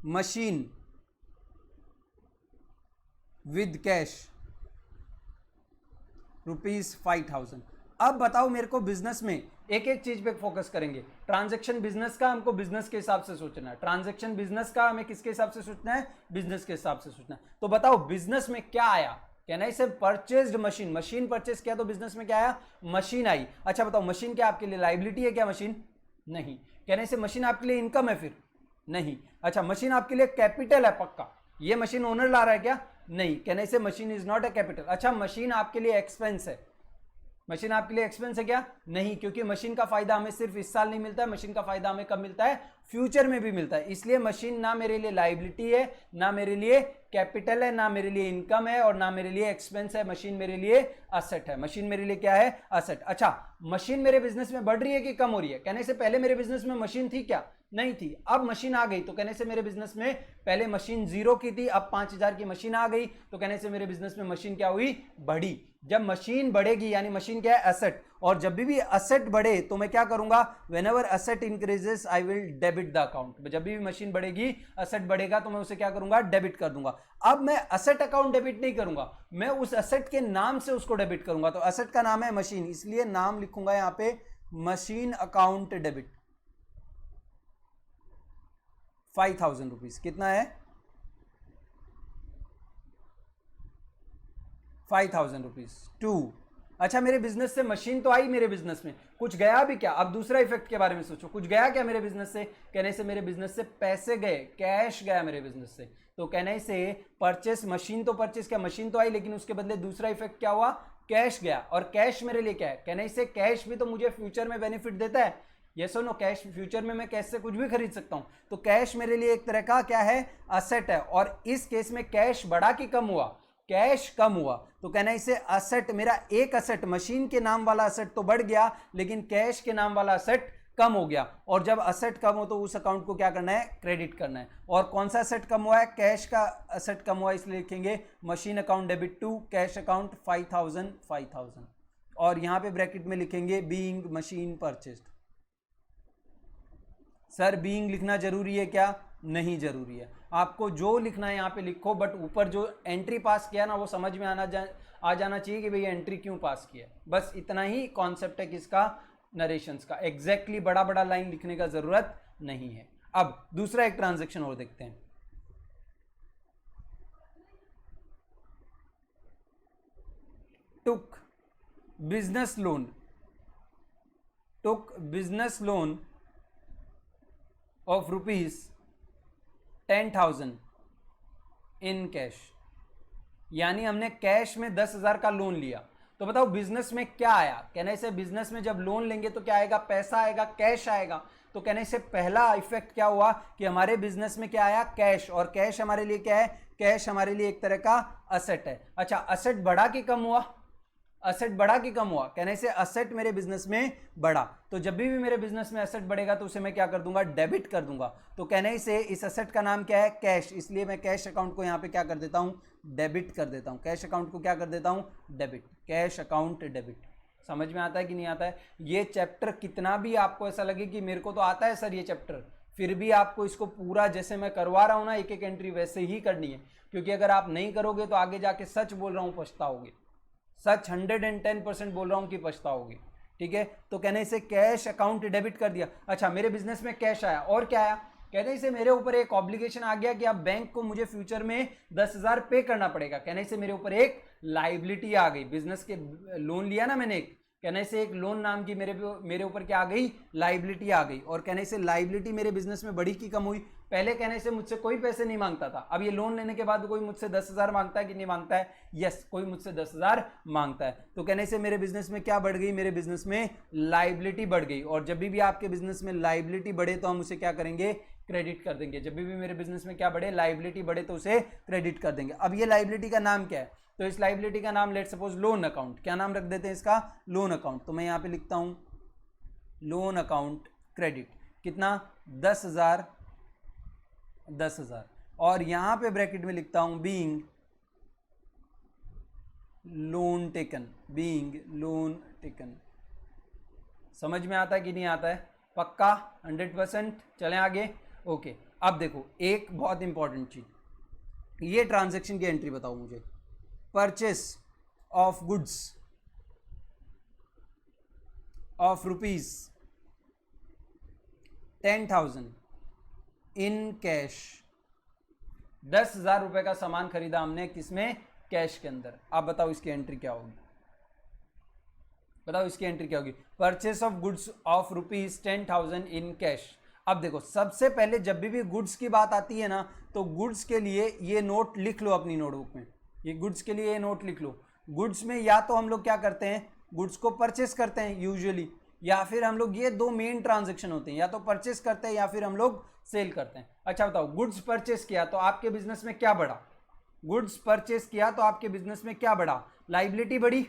मशीन विद कैश ₹5,000। अब बताओ मेरे को बिजनेस में एक एक चीज पे फोकस करेंगे। ट्रांजैक्शन बिजनेस का हमको बिजनेस के हिसाब से सोचना है, ट्रांजैक्शन बिजनेस का हमें किसके हिसाब से सोचना है, बिजनेस के हिसाब से सोचना है। तो बताओ बिजनेस में क्या आया, कहना है sir purchased machine, machine purchase किया तो बिजनेस में क्या आया, मशीन आई। अच्छा बताओ मशीन क्या आपके लिए लाइबिलिटी है क्या, मशीन नहीं। कहने से मशीन आपके लिए इनकम है, फिर नहीं। अच्छा मशीन आपके लिए कैपिटल है पक्का, ये मशीन ओनर ला रहा है क्या, नहीं। कहने से machine is not a capital. अच्छा मशीन आपके लिए एक्सपेंस है, मशीन आपके लिए एक्सपेंस है क्या, नहीं, क्योंकि मशीन का फायदा हमें सिर्फ इस साल नहीं मिलता है, मशीन का फायदा हमें कब मिलता है, फ्यूचर में भी मिलता है। इसलिए मशीन ना मेरे लिए लाइबिलिटी है, ना मेरे लिए कैपिटल है, ना मेरे लिए इनकम है, और ना मेरे लिए एक्सपेंस है। मशीन मेरे लिए असेट है, मशीन मेरे लिए क्या है, असेट। अच्छा मशीन मेरे बिजनेस में बढ़ रही है कि कम हो रही है, कहने से पहले मेरे बिजनेस में मशीन थी क्या, नहीं थी, अब मशीन आ गई। तो कहने से मेरे बिजनेस में पहले मशीन 0 की थी, अब 5,000 की मशीन आ गई, तो कहने से मेरे बिजनेस में मशीन क्या हुई, बढ़ी। जब मशीन बढ़ेगी यानी मशीन क्या है, असेट, और जब भी असेट बढ़े तो मैं क्या करूंगा, whenever asset increases I will debit the account. जब भी मशीन बढ़ेगी, असेट बढ़ेगा तो मैं उसे क्या करूंगा, डेबिट कर दूंगा। अब मैं असेट अकाउंट डेबिट नहीं करूंगा, मैं उस असेट के नाम से उसको डेबिट करूंगा। तो असेट का नाम है मशीन, इसलिए नाम लिखूंगा यहां पे मशीन अकाउंट डेबिट। 5,000 रुपीज कितना है, 5,000 रुपीज टू। अच्छा मेरे बिजनेस से मशीन तो आई, मेरे बिजनेस में कुछ गया भी क्या, अब दूसरा इफेक्ट के बारे में सोचो, कुछ गया क्या मेरे बिजनेस से, कहने से मेरे बिजनेस से पैसे गए, कैश गया मेरे बिजनेस से। तो कहने से परचेस, मशीन तो परचेस किया, मशीन तो आई, लेकिन उसके बदले दूसरा इफेक्ट क्या हुआ, कैश गया। और कैश मेरे लिए क्या है, कहने से कैश भी तो मुझे फ्यूचर में बेनिफिट देता है, ये सुनो, कैश फ्यूचर में मैं कैश से कुछ भी खरीद सकता हूं। तो कैश मेरे लिए एक तरह का क्या है, असेट है। और इस केस में कैश बढ़ा कि कम हुआ, कैश कम हुआ। तो कहना इसे असेट, मेरा एक असेट मशीन के नाम वाला असेट तो बढ़ गया, लेकिन कैश के नाम वाला असेट कम हो गया। और जब असेट कम हो तो उस अकाउंट को क्या करना है, क्रेडिट करना है। और कौन सा असेट कम हुआ है, कैश का असेट कम हुआ है, इसलिए लिखेंगे machine account debit to cash account 5,000 5,000। और यहां पे ब्रैकेट में लिखेंगे being machine purchased. Sir being लिखना जरूरी है क्या, नहीं जरूरी है, आपको जो लिखना है यहाँ पे लिखो, बट ऊपर जो एंट्री पास किया ना वो समझ में आ जाना चाहिए कि भैया एंट्री क्यों पास किया। बस इतना ही कॉन्सेप्ट है किसका, नरेशंस का। एग्जैक्टली बड़ा बड़ा लाइन लिखने का जरूरत नहीं है। अब दूसरा एक ट्रांजैक्शन और देखते हैं, took business loan, took business loan of rupees 10,000 in cash, यानी हमने कैश में 10,000 का लोन लिया। तो बताओ बिजनेस में क्या आया? कहने से बिजनेस में जब लोन लेंगे तो क्या आएगा? पैसा आएगा, कैश आएगा। तो कहने से पहला इफेक्ट क्या हुआ कि हमारे बिजनेस में क्या आया? कैश। और कैश हमारे लिए क्या है? कैश हमारे लिए एक तरह का असेट है। अच्छा, असेट बढ़ा कि कम हुआ? असेट बढ़ा कि कम हुआ? कहने से असेट मेरे बिजनेस में बढ़ा। तो जब भी मेरे बिजनेस में असेट बढ़ेगा तो उसे मैं क्या कर दूंगा? डेबिट कर दूंगा। तो कहने से इस असेट का नाम क्या है? कैश। इसलिए मैं कैश अकाउंट को यहां पे क्या कर देता हूं? डेबिट कर देता हूं। कैश अकाउंट को क्या कर देता हूं? डेबिट। Cash account debit. समझ में आता है कि नहीं आता है? ये चैप्टर कितना भी आपको ऐसा लगे कि मेरे को तो आता है सर ये चैप्टर, फिर भी आपको इसको पूरा जैसे मैं करवा रहा हूं ना एक एक एंट्री वैसे ही करनी है, क्योंकि अगर आप नहीं करोगे तो आगे जाके सच बोल रहा हूं पछताओगे। सच 110% बोल रहा हूं कि पछताओगे। ठीक है, तो कहने से कैश अकाउंट डेबिट कर दिया। अच्छा, मेरे बिजनेस में कैश आया और क्या आया? कहने से मेरे ऊपर एक ऑब्लिगेशन आ गया कि अब बैंक को मुझे फ्यूचर में 10,000 पे करना पड़ेगा। कहने से मेरे ऊपर एक लाइबिलिटी आ गई। बिजनेस के लोन लिया ना मैंने एक, कहने से एक लोन नाम की मेरे ऊपर क्या आ गई? लाइबिलिटी आ गई। और कहने से लाइबिलिटी मेरे बिजनेस में बढ़ी कि कम हुई? पहले कहने से मुझसे कोई पैसे नहीं मांगता था, अब ये लोन लेने के बाद कोई मुझसे 10,000 मांगता है कि नहीं मांगता है? यस, कोई मुझसे 10,000 मांगता है। तो कहने से मेरे बिजनेस में क्या बढ़ गई? मेरे बिजनेस में लाइबिलिटी बढ़ गई। और जब भी आपके बिजनेस में लाइबिलिटी बढ़े तो हम उसे क्या करेंगे? क्रेडिट कर देंगे। जब भी मेरे बिजनेस में क्या बढ़े? लाइबिलिटी बढ़े तो उसे क्रेडिट कर देंगे। अब ये लाइबिलिटी का नाम क्या है? तो इस लाइबिलिटी का नाम लेट सपोज लोन अकाउंट। क्या नाम रख देते हैं इसका? Loan account. तो मैं यहां पे लिखता हूं लोन अकाउंट क्रेडिट। कितना? 10,000 10,000। और यहां पे ब्रैकेट में लिखता हूं being loan taken. Being loan taken. समझ में आता है कि नहीं आता है? पक्का 100%? चलें आगे। ओके, अब देखो एक बहुत इंपॉर्टेंट चीज, ये ट्रांजैक्शन की एंट्री बताओ मुझे। Purchase of goods of rupees 10,000 in cash. 10,000 रुपए का सामान खरीदा हमने, किसमें? कैश के अंदर। आप बताओ इसकी एंट्री क्या होगी? बताओ इसकी एंट्री क्या होगी? Purchase of goods of rupees 10,000 in cash. अब देखो सबसे पहले जब भी गुड्स की बात आती है ना, तो गुड्स के लिए ये नोट लिख लो अपनी नोटबुक में। ये गुड्स के लिए ये नोट लिख लो। गुड्स में या तो हम लोग क्या करते हैं? गुड्स को परचेस करते हैं यूजुअली, या फिर हम लोग, ये दो मेन ट्रांजैक्शन होते हैं, या तो परचेस करते हैं या फिर हम लोग सेल करते हैं। अच्छा बताओ, गुड्स परचेस किया तो आपके बिजनेस में क्या बढ़ा? गुड्स परचेस किया तो आपके बिजनेस में क्या बढ़ा? लाइबिलिटी बढ़ी,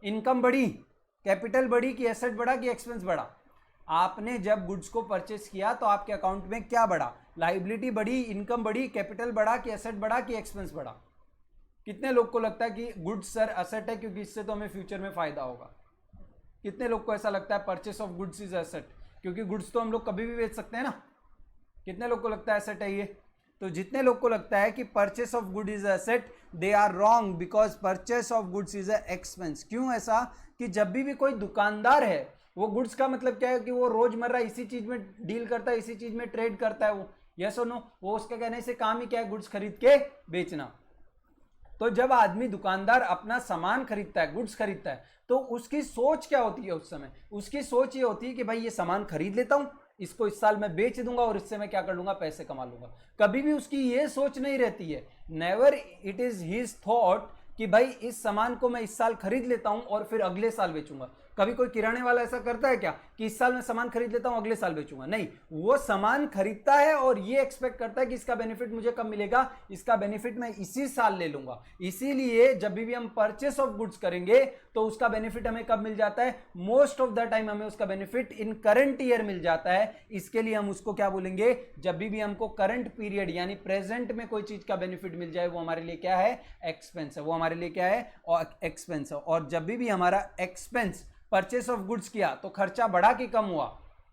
इनकम बढ़ी, कैपिटल बढ़ी, कि एसेट बढ़ा, कि एक्सपेंस बढ़ा? आपने जब गुड्स को परचेस किया तो आपके अकाउंट में क्या बढ़ा? लाइबिलिटी बढ़ी, इनकम बढ़ी, कैपिटल बढ़ा, कि एसेट बढ़ा, कि एक्सपेंस बढ़ा? कितने लोग को लगता है कि गुड्स सर एसेट है क्योंकि इससे तो हमें फ्यूचर में फायदा होगा? कितने लोग को ऐसा लगता है purchase of goods is asset, क्योंकि गुड्स तो हम लोग कभी भी बेच सकते हैं ना? कितने लोग को लगता है एसेट है ये? तो जितने लोग को लगता है कि purchase of good is asset, they are wrong, because purchase of goods is a expense. क्यों ऐसा? कि जब भी कोई दुकानदार है, वो गुड्स का मतलब क्या है कि वो रोजमर्रा इसी चीज में डील करता है, इसी चीज में ट्रेड करता है वो। यस और नो? वो उसका कहने से काम ही क्या है? गुड्स खरीद के बेचना। तो जब आदमी दुकानदार अपना सामान खरीदता है, गुड्स खरीदता है, तो उसकी सोच क्या होती है उस समय? उसकी सोच ये होती है कि भाई ये सामान खरीद लेता हूं, इसको इस साल मैं बेच दूंगा और इससे मैं क्या कर लूंगा? पैसे कमा लूंगा। कभी भी उसकी ये सोच नहीं रहती है, never it is his thought कि भाई इस सामान को मैं इस साल खरीद लेता हूं और फिर अगले साल बेचूंगा। कभी कोई किराने वाला ऐसा करता है क्या कि इस साल मैं सामान खरीद लेता हूं, अगले साल बेचूंगा? नहीं, वो सामान खरीदता है और ये एक्सपेक्ट करता है कि इसका बेनिफिट मुझे कब मिलेगा? इसका बेनिफिट मैं इसी साल ले लूंगा। इसीलिए जब भी हम परचेस ऑफ गुड्स करेंगे तो उसका बेनिफिट हमें कब मिल जाता है? मोस्ट ऑफ द टाइम हमें उसका बेनिफिट इन करंट ईयर मिल जाता है। इसके लिए हम उसको क्या बोलेंगे? जब भी हमको करंट पीरियड यानी प्रेजेंट में कोई चीज का बेनिफिट मिल जाए, वो हमारे लिए क्या है? एक्सपेंस है। वो हमारे लिए क्या है? और एक्सपेंस है। और जब भी हमारा एक्सपेंस परचेस ऑफ गुड्स किया तो खर्चा बढ़ा कि कम हुआ?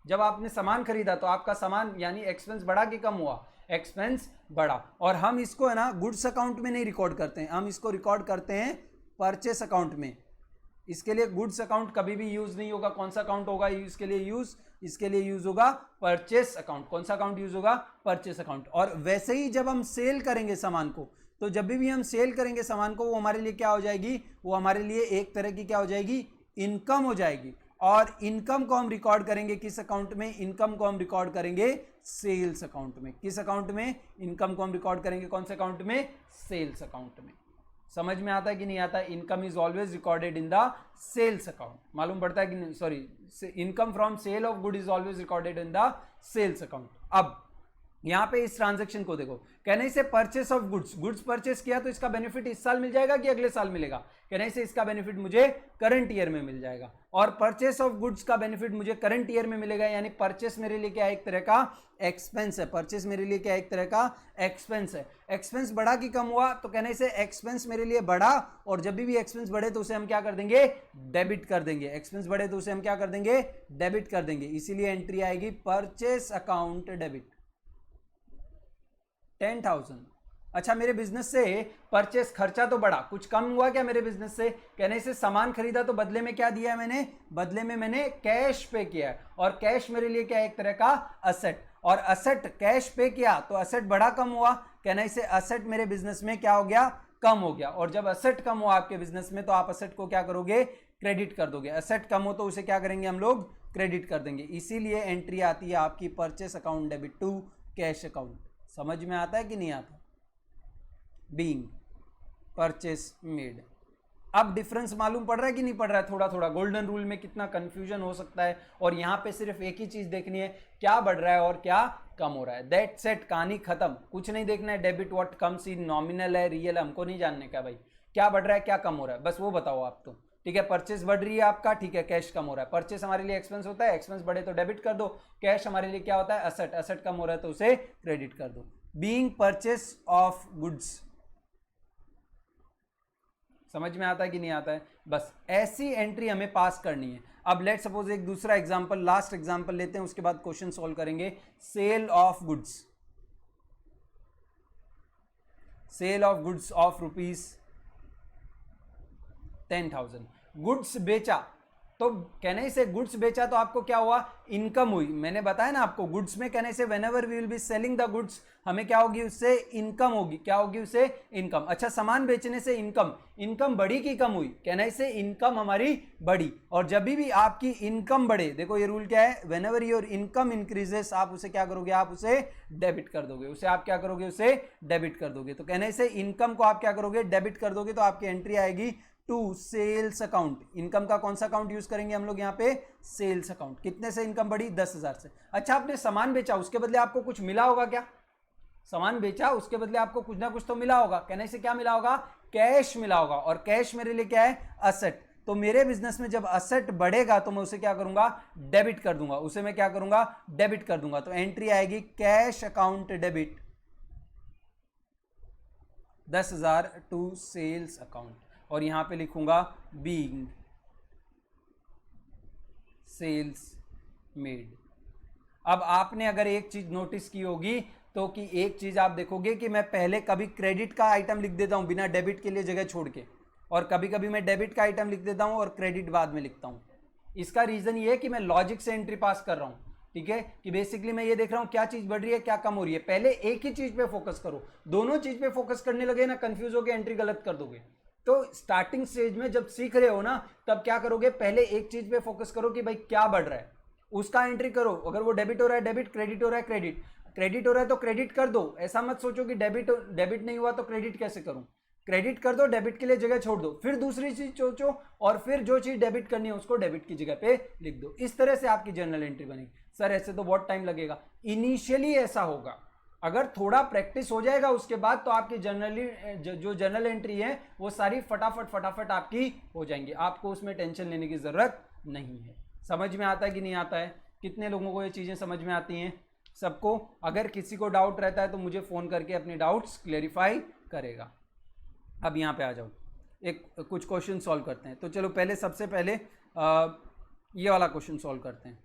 जब आपने सामान खरीदा तो आपका सामान यानी एक्सपेंस बढ़ा कि कम हुआ? एक्सपेंस बढ़ा। और हम इसको है ना गुड्स अकाउंट में नहीं रिकॉर्ड करते हैं, हम इसको रिकॉर्ड करते हैं परचेस अकाउंट में। इसके लिए गुड्स अकाउंट कभी भी यूज नहीं होगा। कौन सा अकाउंट होगा इसके लिए यूज? इसके लिए यूज होगा परचेस अकाउंट। कौन सा अकाउंट यूज होगा? Purchase account. और वैसे ही जब हम सेल करेंगे सामान को, तो जब भी हम सेल करेंगे सामान को, वो हमारे लिए क्या हो जाएगी? वो हमारे लिए एक तरह की क्या हो जाएगी? इनकम हो जाएगी। और इनकम को हम रिकॉर्ड करेंगे किस अकाउंट में? इनकम को हम रिकॉर्ड करेंगे सेल्स अकाउंट में। किस अकाउंट में? इनकम को हम रिकॉर्ड करेंगे कौन से अकाउंट में? सेल्स अकाउंट में। समझ में आता है कि नहीं आता? Income is always recorded in the sales account. मालूम पड़ता है कि नहीं? Sorry, income from sale of good is always recorded in the sales account. अब यहां पे इस ट्रांजैक्शन को देखो, कहने से purchase of goods, goods purchase किया तो इसका बेनिफिट इस साल मिल जाएगा कि अगले साल मिलेगा? कहने से इसका बेनिफिट मुझे करंट ईयर में मिल जाएगा। और परचेस ऑफ गुड्स का बेनिफिट मुझे करंट ईयर में मिलेगा, यानी परचेस मेरे लिए क्या है? एक तरह का एक्सपेंस है। परचेस मेरे लिए क्या है? एक तरह का एक्सपेंस है। एक्सपेंस बढ़ा कि कम हुआ? तो कहने से एक्सपेंस मेरे लिए बढ़ा, और जब भी एक्सपेंस बढ़े तो उसे हम क्या कर देंगे? डेबिट कर देंगे। एक्सपेंस बढ़े तो उसे हम क्या कर देंगे? डेबिट कर देंगे। इसीलिए एंट्री आएगी परचेस अकाउंट डेबिट 10,000। अच्छा, मेरे बिजनेस से परचेस खर्चा तो बढ़ा, कुछ कम हुआ क्या मेरे बिजनेस से? कहने से सामान खरीदा तो बदले में क्या दिया है मैंने? बदले में मैंने कैश पे किया है, और कैश मेरे लिए क्या है? एक तरह का असेट। और असेट कैश पे किया तो असेट बढ़ा कम हुआ? कहने से असेट मेरे बिजनेस में क्या हो गया? कम हो गया। और जब असेट कम हुआ आपके बिजनेस में तो आप असेट को क्या करोगे? क्रेडिट कर दोगे। असेट कम हो तो उसे क्या करेंगे हम लोग? क्रेडिट कर देंगे। इसीलिए एंट्री आती है आपकी purchase account debit to cash account. समझ में आता है कि नहीं आता? Being purchase made. अब डिफरेंस मालूम पड़ रहा है कि नहीं पड़ रहा है? थोड़ा थोड़ा गोल्डन रूल में कितना कंफ्यूजन हो सकता है, और यहां पे सिर्फ एक ही चीज देखनी है, क्या बढ़ रहा है और क्या कम हो रहा है। दैट्स इट, कहानी खत्म। कुछ नहीं देखना है debit what comes in, nominal है रियल है, हमको नहीं जानने का भाई क्या बढ़ रहा है क्या कम हो रहा है, बस वो बताओ आप तो। ठीक है, परचेस बढ़ रही है आपका, ठीक है, कैश कम हो रहा है। परचेस हमारे लिए एक्सपेंस होता है, एक्सपेंस बढ़े तो डेबिट कर दो। कैश हमारे लिए क्या होता है? असेट, असेट कम हो रहा है तो उसे क्रेडिट कर दो। Being purchase of goods. समझ में आता है कि नहीं आता है? बस ऐसी एंट्री हमें पास करनी है। अब लेट सपोज एक दूसरा एग्जांपल, लास्ट एग्जांपल लेते हैं, उसके बाद क्वेश्चन सॉल्व करेंगे। Sale of goods, sale of goods of rupees 10,000। Goods बेचा तो कहने से गुड्स बेचा तो आपको क्या हुआ? इनकम हुई। मैंने बताया ना आपको, गुड्स में कहने से whenever we will be selling the goods, हमें क्या होगी? उससे इनकम होगी। क्या होगी? उससे इनकम। अच्छा, सामान बेचने से इनकम, इनकम बढ़ी कि कम हुई? कहने से इनकम हमारी बढ़ी। और जब भी आपकी इनकम बढ़े, देखो ये रूल क्या है, व्हेनेवर योर इनकम इंक्रीजेस, आप उसे क्या करोगे? आप उसे डेबिट कर दोगे। उसे आप क्या करोगे? उसे डेबिट कर दोगे। तो कहने से इनकम को आप क्या करोगे? डेबिट कर दोगे। तो आपकी एंट्री आएगी टू सेल्स अकाउंट। इनकम का कौन सा अकाउंट यूज करेंगे हम लोग यहाँ पे? Sales account. कितने से इनकम बढ़ी? 10,000 से। अच्छा, आपने सामान बेचा, उसके बदले आपको कुछ मिला होगा क्या? सामान बेचा, उसके बदले आपको कुछ ना कुछ तो मिला होगा। कहने से क्या मिला होगा? कैश मिला होगा। और कैश मेरे लिए क्या है? असेट। तो मेरे बिजनेस में जब असेट बढ़ेगा तो मैं उसे क्या करूंगा? डेबिट कर दूंगा। उसे मैं क्या करूंगा? डेबिट कर दूंगा। तो एंट्री आएगी cash account debit 10,000 to sales account. और यहां पे लिखूंगा बीइंग सेल्स मेड। अब आपने अगर एक चीज नोटिस की होगी तो कि एक चीज आप देखोगे कि मैं पहले कभी क्रेडिट का आइटम लिख देता हूं बिना डेबिट के लिए जगह छोड़ के, और कभी कभी मैं डेबिट का आइटम लिख देता हूं और क्रेडिट बाद में लिखता हूं। इसका रीजन ये है कि मैं लॉजिक से एंट्री पास कर रहा हूं। ठीक है, कि बेसिकली मैं ये देख रहा हूं क्या चीज बढ़ रही है क्या कम हो रही है। पहले एक ही चीज पे फोकस करो, दोनों चीज पे फोकस करने लगे ना, कंफ्यूज होकर एंट्री गलत कर दोगे। तो स्टार्टिंग स्टेज में जब सीख रहे हो ना, तब क्या करोगे? पहले एक चीज पे फोकस करो कि भाई क्या बढ़ रहा है, उसका एंट्री करो। अगर वो डेबिट हो रहा है डेबिट, क्रेडिट हो रहा है क्रेडिट, क्रेडिट हो रहा है तो क्रेडिट कर दो। ऐसा मत सोचो कि डेबिट नहीं हुआ तो क्रेडिट कैसे करूं। क्रेडिट कर दो, डेबिट के लिए जगह छोड़ दो, फिर दूसरी चीज सोचो, और फिर जो चीज डेबिट करनी है उसको डेबिट की जगह पे लिख दो। इस तरह से आपकी जर्नल एंट्री बनेगी। सर ऐसे तो बहुत टाइम लगेगा। इनिशियली ऐसा होगा, अगर थोड़ा प्रैक्टिस हो जाएगा उसके बाद तो आपकी जो जर्नल एंट्री है वो सारी फटाफट आपकी हो जाएंगी। आपको उसमें टेंशन लेने की जरूरत नहीं है। समझ में आता है कि नहीं आता है? कितने लोगों को ये चीजें समझ में आती हैं? सबको? अगर किसी को डाउट रहता है तो मुझे फोन करके अपने डाउट्स क्लेरिफाई करेगा। अब यहाँ पे आ जाओ, एक कुछ क्वेश्चन सॉल्व करते हैं। तो चलो पहले सबसे पहले ये वाला क्वेश्चन सॉल्व करते हैं।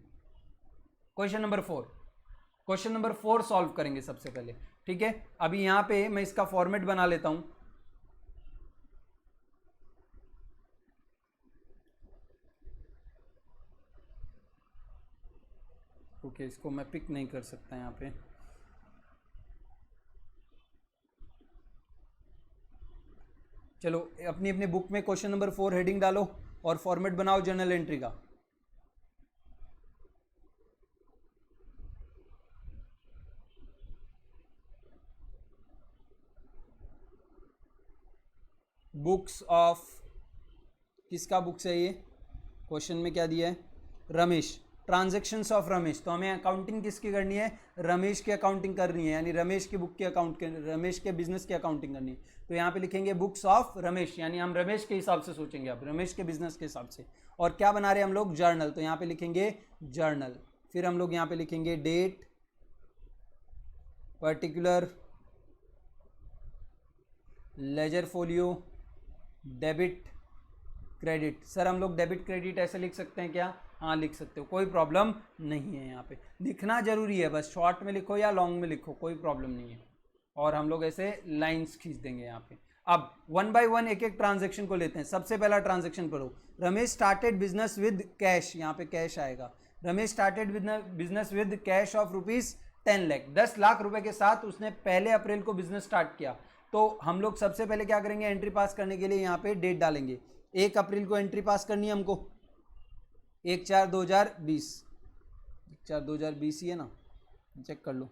Question number 4, question number 4 solve करेंगे सबसे पहले। ठीक है, अभी यहां पे मैं इसका फॉर्मेट बना लेता हूं। ओके, इसको मैं पिक नहीं कर सकता यहां पे। चलो अपनी अपनी बुक में क्वेश्चन नंबर 4 हेडिंग डालो और फॉर्मेट बनाओ जर्नल एंट्री का। बुक्स ऑफ, किसका बुक्स है ये, क्वेश्चन में क्या दिया है, रमेश, ट्रांजेक्शन्स ऑफ रमेश, तो हमें अकाउंटिंग किसकी करनी है, रमेश की अकाउंटिंग करनी है, यानी रमेश की बुक की रमेश के बिजनेस की अकाउंटिंग करनी है। तो यहाँ पे लिखेंगे बुक्स ऑफ रमेश, यानी हम रमेश के हिसाब से सोचेंगे, अब रमेश के बिजनेस के हिसाब से। और क्या बना रहे हैं हम लोग, जर्नल, तो यहाँ पे लिखेंगे जर्नल। फिर हम लोग यहाँ पे लिखेंगे date, particular, ledger folio, debit, credit. Sir हम लोग डेबिट क्रेडिट ऐसे लिख सकते हैं क्या, हाँ लिख सकते हो, कोई प्रॉब्लम नहीं है। यहाँ पे लिखना जरूरी है, बस शॉर्ट में लिखो या लॉन्ग में लिखो, कोई प्रॉब्लम नहीं है। और हम लोग ऐसे लाइंस खींच देंगे यहाँ पे। अब वन बाय वन एक एक ट्रांजेक्शन को लेते हैं। सबसे पहला ट्रांजेक्शन पढ़ो, Ramesh started business with cash, यहाँ पे कैश आएगा। Ramesh started business with cash of ₹10 lakh, 10 lakh रुपए के साथ उसने 1 अप्रैल को बिजनेस स्टार्ट किया। तो हम लोग सबसे पहले क्या करेंगे, एंट्री पास करने के लिए यहाँ पे डेट डालेंगे। 1 अप्रैल को एंट्री पास करनी है हमको, 1/4/2020, 1/4/2020 ही है ना, चेक कर लो।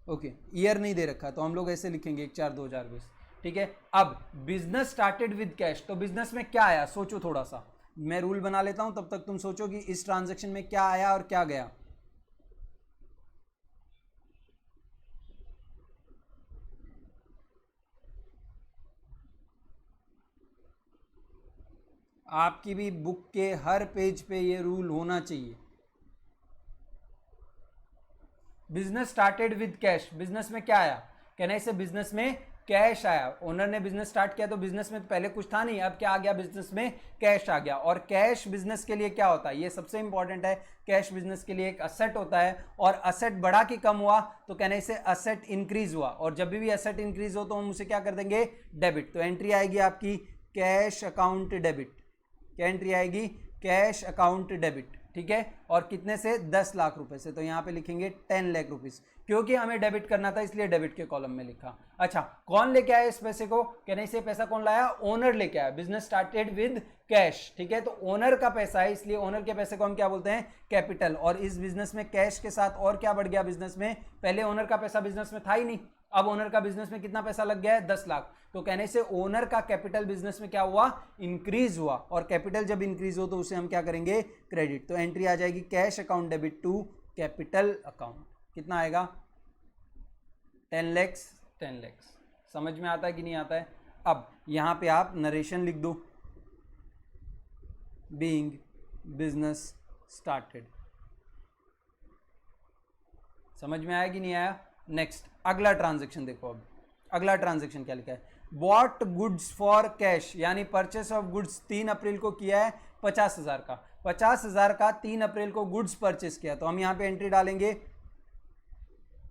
ओके, ईयर नहीं दे रखा तो हम लोग ऐसे लिखेंगे 1/4/2020, ठीक है। अब बिजनेस स्टार्टेड विद कैश, तो बिजनेस में क्या आया, सोचो थोड़ा सा, मैं रूल बना लेता हूं तब तक तुम सोचो कि इस ट्रांजैक्शन में क्या आया और क्या गया। आपकी भी बुक के हर पेज पे ये रूल होना चाहिए। Business started with cash, business में क्या आया, कहना इसे बिजनेस में कैश आया। ओनर ने बिजनेस स्टार्ट किया तो बिजनेस में पहले कुछ था नहीं, अब क्या आ गया, बिजनेस में कैश आ गया। और कैश बिजनेस के लिए क्या होता है, ये सबसे इंपॉर्टेंट है, कैश बिजनेस के लिए एक असेट होता है। और असेट बढ़ा कि कम हुआ, तो कहना इसे असेट इंक्रीज हुआ। और जब भी असेट इंक्रीज हो तो हम उसे क्या कर देंगे, डेबिट। तो एंट्री आएगी आपकी कैश अकाउंट डेबिट, क्या एंट्री आएगी, कैश अकाउंट डेबिट, ठीक है। और कितने से, 10 लाख रुपए से, तो यहाँ पे लिखेंगे 10 लाख रुपीज, क्योंकि हमें डेबिट करना था इसलिए डेबिट के कॉलम में लिखा। अच्छा, कौन लेके आया इस पैसे को, कहने इसे पैसा कौन लाया, ओनर लेके आया। बिजनेस स्टार्टेड विद कैश, ठीक है, तो ओनर का पैसा है, इसलिए ओनर के पैसे को हम क्या बोलते हैं, कैपिटल। और इस बिजनेस में कैश के साथ और क्या बढ़ गया बिजनेस में, पहले ओनर का पैसा बिजनेस में था ही नहीं, अब ओनर का बिजनेस में कितना पैसा लग गया है, 10 लाख। तो कहने से ओनर का कैपिटल बिजनेस में क्या हुआ, इंक्रीज हुआ। और कैपिटल जब इंक्रीज हो तो उसे हम क्या करेंगे, क्रेडिट। तो एंट्री आ जाएगी cash account debit to capital account, कितना आएगा, 10 लाख। 10 लाख समझ में आता है कि नहीं आता है। अब यहां पे आप नरेशन लिख दो, बीइंग बिजनेस स्टार्टेड, समझ में आया कि नहीं आया। नेक्स्ट अगला ट्रांजेक्शन देखो, अब अगला ट्रांजेक्शन क्या लिखा है, बॉट गुड्स फॉर कैश, यानी परचेस ऑफ गुड्स 3 अप्रैल को किया है 50,000 का, 50,000 का 3 अप्रैल को गुड्स परचेस किया। तो हम यहाँ पे एंट्री डालेंगे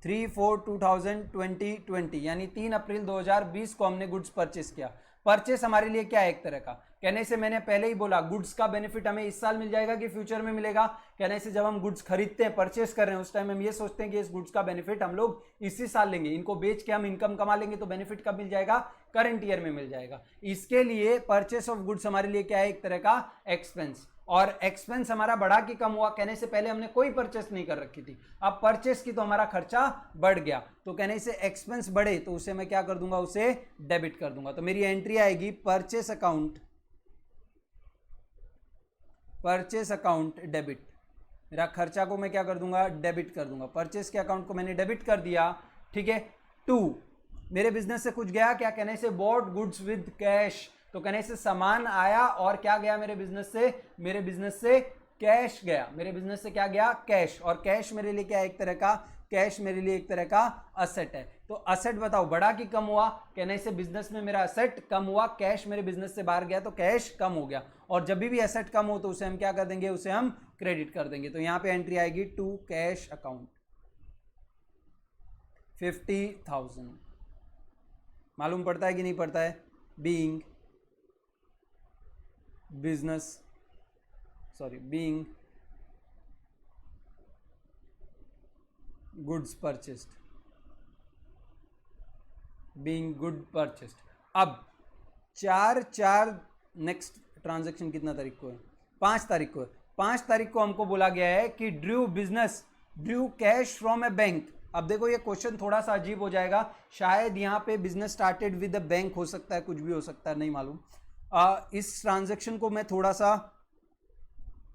3/4/2020, यानी 3 अप्रैल 2020 को हमने गुड्स परचेस किया। परचेस हमारे लिए क्या है, एक तरह का, कहने से मैंने पहले ही बोला गुड्स का बेनिफिट हमें इस साल मिल जाएगा कि फ्यूचर में मिलेगा। कहने से जब हम गुड्स खरीदते हैं, परचेस कर रहे हैं, उस टाइम हम ये सोचते हैं कि इस गुड्स का बेनिफिट हम लोग इसी साल लेंगे, इनको बेच के हम इनकम कमा लेंगे, तो बेनिफिट कब मिल जाएगा, करंट ईयर में मिल जाएगा। इसके लिए परचेस ऑफ गुड्स हमारे लिए क्या है, एक तरह का एक्सपेंस। और एक्सपेंस हमारा बढ़ा कि कम हुआ, कहने से पहले हमने कोई परचेस नहीं कर रखी थी, अब परचेस की तो हमारा खर्चा बढ़ गया। तो कहने से एक्सपेंस बढ़े तो उसे मैं क्या कर दूंगा, उसे डेबिट कर दूंगा। तो मेरी एंट्री आएगी purchase account, purchase account debit, मेरा खर्चा को मैं क्या कर दूंगा, डेबिट कर दूंगा। परचेस के अकाउंट को मैंने डेबिट कर दिया, ठीक है। 2, मेरे बिजनेस से कुछ गया, क्या कहने से बॉट गुड्स विद कैश, तो कहने से सामान आया और क्या गया मेरे बिजनेस से, मेरे बिजनेस से कैश गया, मेरे बिजनेस से क्या गया, कैश। और कैश मेरे लिए क्या है, एक तरह का, कैश मेरे लिए एक तरह का असेट है। तो असेट बताओ बढ़ा कि कम हुआ, कहने से बिजनेस में मेरा असेट कम हुआ, कैश मेरे बिजनेस से बाहर गया तो कैश कम हो गया। और जब भी असेट कम हो तो उसे हम क्या कर देंगे, उसे हम क्रेडिट कर देंगे। तो यहां पे एंट्री आएगी टू कैश अकाउंट 50,000, मालूम पड़ता है कि नहीं पड़ता है, being business, sorry being goods purchased, being good purchased. अब 4/4, नेक्स्ट ट्रांजैक्शन कितना तारीख को है, 5 तारीख को है। 5 तारीख को हमको बोला गया है कि Drew cash from A bank, अब देखो ये क्वेश्चन थोड़ा सा अजीब हो जाएगा, शायद यहाँ पे business started with the bank हो सकता है, कुछ भी हो सकता है, नहीं मालूम। इस ट्रांजेक्शन को मैं थोड़ा सा,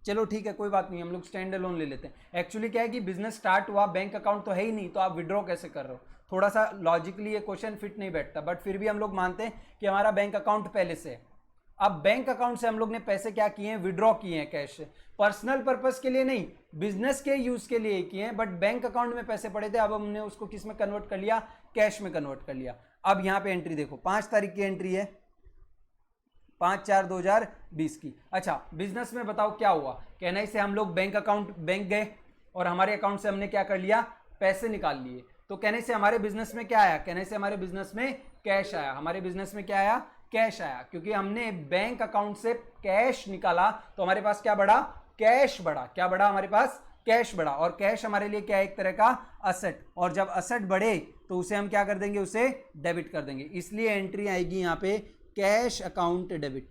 चलो ठीक है कोई बात नहीं, हम लोग स्टैंड अलोन ले लेते हैं। एक्चुअली क्या है कि बिजनेस स्टार्ट हुआ, बैंक अकाउंट तो है ही नहीं, तो आप विड्रॉ कैसे कर रहे हो, थोड़ा सा लॉजिकली ये क्वेश्चन फिट नहीं बैठता, बट फिर भी हम लोग मानते हैं कि हमारा बैंक अकाउंट पहले से है। अब बैंक अकाउंट से हम लोग ने पैसे क्या किए हैं, विड्रॉ किए हैं कैश से, पर्सनल पर्पस के लिए नहीं, बिजनेस के यूज के लिए किए हैं, बट बैंक अकाउंट में पैसे पड़े थे, अब हमने उसको किस में कन्वर्ट कर लिया, कैश में कन्वर्ट कर लिया। अब यहाँ पे एंट्री देखो, 5 तारीख की एंट्री है, 5/4/2020 की। अच्छा बिजनेस में बताओ क्या हुआ, कहना से हम लोग बैंक गए और हमारे अकाउंट से हमने क्या कर लिया, पैसे निकाल लिए। तो कहने से हमारे बिजनेस में क्या आया, कहने से हमारे बिजनेस में कैश आया, हमारे बिजनेस में क्या आया, कैश आया, क्योंकि हमने बैंक अकाउंट से कैश निकाला तो हमारे पास क्या बढ़ा, कैश बढ़ा। क्या बढ़ा, हमारे पास कैश बढ़ा, और कैश हमारे लिए क्या है, एक तरह का असेट, और जब असेट बढ़े तो उसे हम क्या कर देंगे, उसे डेबिट कर देंगे। इसलिए एंट्री आएगी यहाँ पे cash account debit,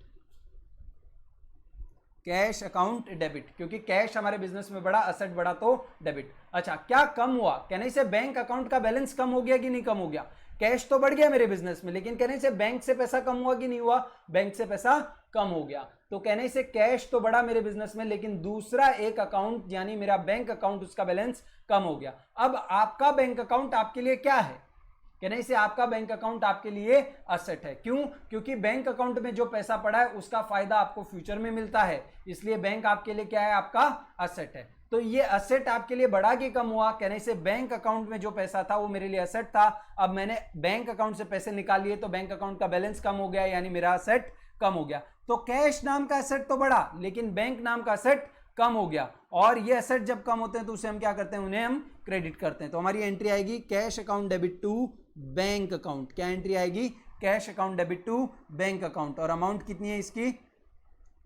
cash account debit, क्योंकि कैश हमारे बिजनेस में बढ़ा, असेट बढ़ा तो डेबिट। अच्छा क्या कम हुआ, कहने से बैंक अकाउंट का बैलेंस कम हो गया कि नहीं कम हो गया, कैश तो बढ़ गया मेरे बिजनेस में, लेकिन कहने से बैंक से पैसा कम हुआ कि नहीं हुआ, बैंक से पैसा कम हो गया। तो कहने से कैश तो बढ़ा मेरे बिजनेस में, लेकिन दूसरा एक अकाउंट यानी मेरा बैंक अकाउंट, उसका बैलेंस कम हो गया। अब आपका बैंक अकाउंट आपके लिए क्या है, कहने से आपका बैंक अकाउंट आपके लिए असेट है। क्यों, क्योंकि बैंक अकाउंट में जो पैसा पड़ा है उसका फायदा आपको फ्यूचर में मिलता है, इसलिए बैंक आपके लिए क्या है, आपका असेट है। तो ये असेट आपके लिए बढ़ा कि कम हुआ, कहने से बैंक अकाउंट में जो पैसा था वो मेरे लिए असेट था, अब मैंने बैंक अकाउंट से पैसे निकाल लिए तो बैंक अकाउंट का बैलेंस कम हो गया, यानी मेरा असेट कम हो गया। तो कैश नाम का असेट तो बढ़ा, लेकिन बैंक नाम का असेट कम हो गया, और ये असेट जब कम होते हैं तो उसे हम क्या करते हैं, उन्हें हम क्रेडिट करते हैं। तो हमारी एंट्री आएगी cash account debit to bank account. क्या एंट्री आएगी, cash account debit to bank account, और अमाउंट कितनी है इसकी,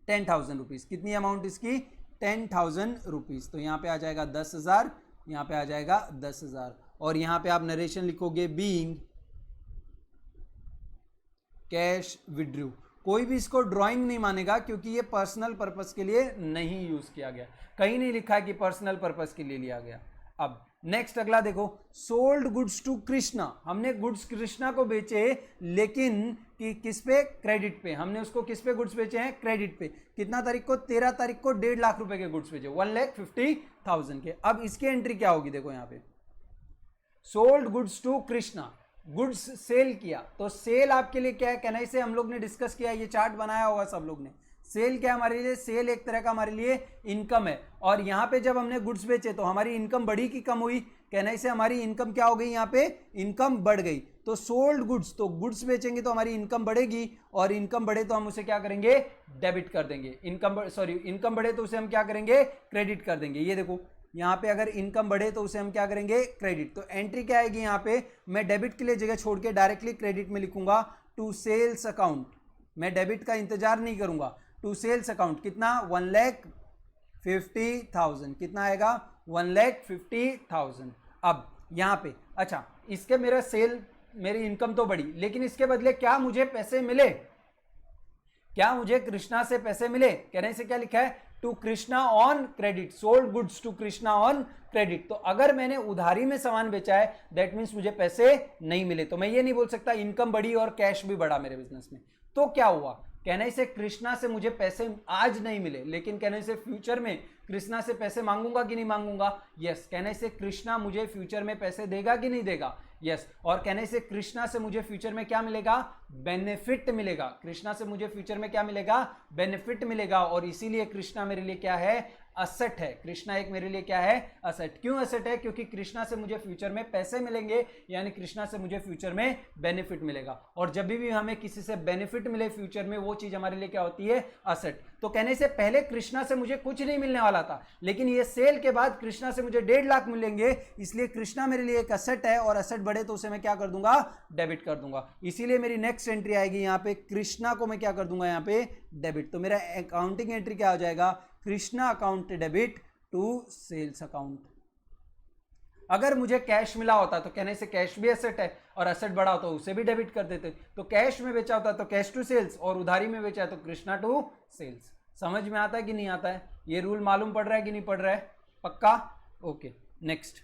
10,000 रुपीज। कितनी अमाउंट इसकी, 10,000 रुपीज। तो यहाँ पे आ जाएगा 10,000, यहाँ पे आ जाएगा 10,000, और यहाँ पे आप नरेशन लिखोगे बीइंग कैश विड्रू। कोई भी इसको ड्राइंग नहीं मानेगा, क्योंकि ये पर्सनल पर्पस के लिए नहीं यूज किया गया, कहीं नहीं लिखा है कि पर्सनल पर्पस के लिए लिया गया। अब नेक्स्ट अगला देखो, सोल्ड गुड्स टू कृष्णा, हमने गुड्स कृष्णा को बेचे, लेकिन कि किस पे, क्रेडिट पे। हमने उसको किस पे गुड्स बेचे हैं, क्रेडिट पे। कितना तारीख को, 13 तारीख को 1.5 लाख रुपए के गुड्स बेचे, 1,50,000 के। अब इसकी एंट्री क्या होगी, देखो यहाँ पे sold goods to Krishna, goods sale किया, तो सेल आपके लिए क्या है, कहना से हम लोग ने डिस्कस किया, ये चार्ट बनाया होगा सब लोग ने। सेल क्या हमारे लिए, सेल एक तरह का हमारे लिए इनकम है, और यहाँ पे जब हमने गुड्स बेचे तो हमारी इनकम बढ़ी कि कम हुई, कहने से हमारी इनकम क्या हो गई, यहाँ पे इनकम बढ़ गई। तो सोल्ड गुड्स, तो गुड्स बेचेंगे तो हमारी इनकम बढ़ेगी, और इनकम बढ़े तो हम उसे क्या करेंगे, डेबिट कर देंगे। इनकम बढ़े तो उसे हम क्या करेंगे, क्रेडिट कर देंगे। ये देखो यहाँ पे अगर इनकम बढ़े तो उसे हम क्या करेंगे, क्रेडिट। तो एंट्री क्या आएगी यहाँ पे, मैं डेबिट के लिए जगह छोड़ के डायरेक्टली क्रेडिट में लिखूंगा, टू सेल्स अकाउंट। मैं डेबिट का इंतजार नहीं करूंगा, टू सेल्स अकाउंट। कितना, 1,50,000। कितना आएगा, 1,50,000। अब यहाँ पे अच्छा, इसके मेरा सेल, मेरी इनकम तो बढ़ी, लेकिन इसके बदले क्या मुझे पैसे मिले, क्या मुझे कृष्णा से पैसे मिले, कहने से क्या लिखा है, to Krishna on credit, sold goods to Krishna on credit. तो अगर मैंने उधारी में सामान बेचा है, दैट मीन्स मुझे पैसे नहीं मिले, तो मैं ये नहीं बोल सकता इनकम बढ़ी और कैश भी बढ़ा मेरे बिजनेस में। तो क्या हुआ, कहने से कृष्णा से मुझे पैसे आज नहीं मिले, लेकिन कहने से फ्यूचर में कृष्णा से पैसे मांगूंगा कि नहीं मांगूंगा, यस। कहने से कृष्णा मुझे फ्यूचर में पैसे देगा कि नहीं देगा, यस। और कहने से कृष्णा से मुझे फ्यूचर में क्या मिलेगा, बेनिफिट मिलेगा। कृष्णा से मुझे फ्यूचर में क्या मिलेगा, बेनिफिट मिलेगा, और इसीलिए कृष्णा मेरे लिए क्या है, असेट है। कृष्णा एक मेरे लिए क्या है, असेट। क्यों असेट है, क्योंकि कृष्णा से मुझे फ्यूचर में पैसे मिलेंगे, यानी कृष्णा से मुझे फ्यूचर में बेनिफिट मिलेगा, और जब भी हमें किसी से बेनिफिट मिले फ्यूचर में, वो चीज हमारे लिए क्या होती है, असेट। तो कहने से पहले कृष्णा से मुझे कुछ नहीं मिलने वाला था, लेकिन ये सेल के बाद कृष्णा से मुझे 1.5 लाख मिलेंगे, इसलिए कृष्णा मेरे लिए एक असेट है, और असेट बढ़े तो उसे मैं क्या कर दूंगा, डेबिट कर दूंगा। इसीलिए मेरी नेक्स्ट एंट्री आएगी यहाँ पे, कृष्णा को मैं क्या कर दूंगा, यहाँ पे डेबिट। तो मेरा अकाउंटिंग एंट्री क्या हो जाएगा, Krishna account debit to sales account. अगर मुझे कैश मिला होता तो कहने से कैश भी एसेट है, और एसेट बढ़ा तो उसे भी डेबिट कर देते। तो कैश में बेचा होता तो कैश टू सेल्स, और उधारी में बेचा तो कृष्णा टू सेल्स। समझ में आता है कि नहीं आता है, ये रूल मालूम पड़ रहा है कि नहीं पड़ रहा है, पक्का, okay. Next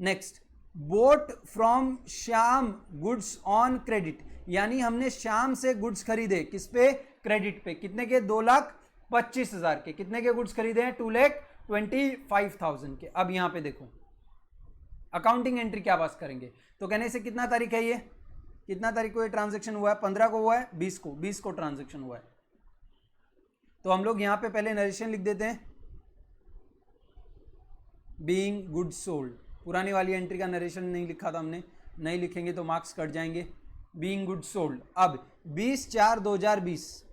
next, boat from Shyam goods on credit, यानी हमने श्याम से गुड्स खरीदे किस पे, क्रेडिट पे, कितने के, 2,25,000 के, कितने के गुड्स खरीदे हैं, 2,25,000 के। अब यहां पे देखो अकाउंटिंग एंट्री क्या पास करेंगे, तो कहने से कितना तारीख है, ये कितना तारीख को ये ट्रांजेक्शन हुआ है, 15 को हुआ है, 20 को ट्रांजेक्शन हुआ है। तो हम लोग यहां पे पहले नरेशन लिख देते हैं, बीइंग गुड्स सोल्ड, पुरानी वाली एंट्री का नरेशन नहीं लिखा था हमने, नहीं लिखेंगे तो मार्क्स कट जाएंगे। बीइंग गुड्स सोल्ड, अब 20/4/2020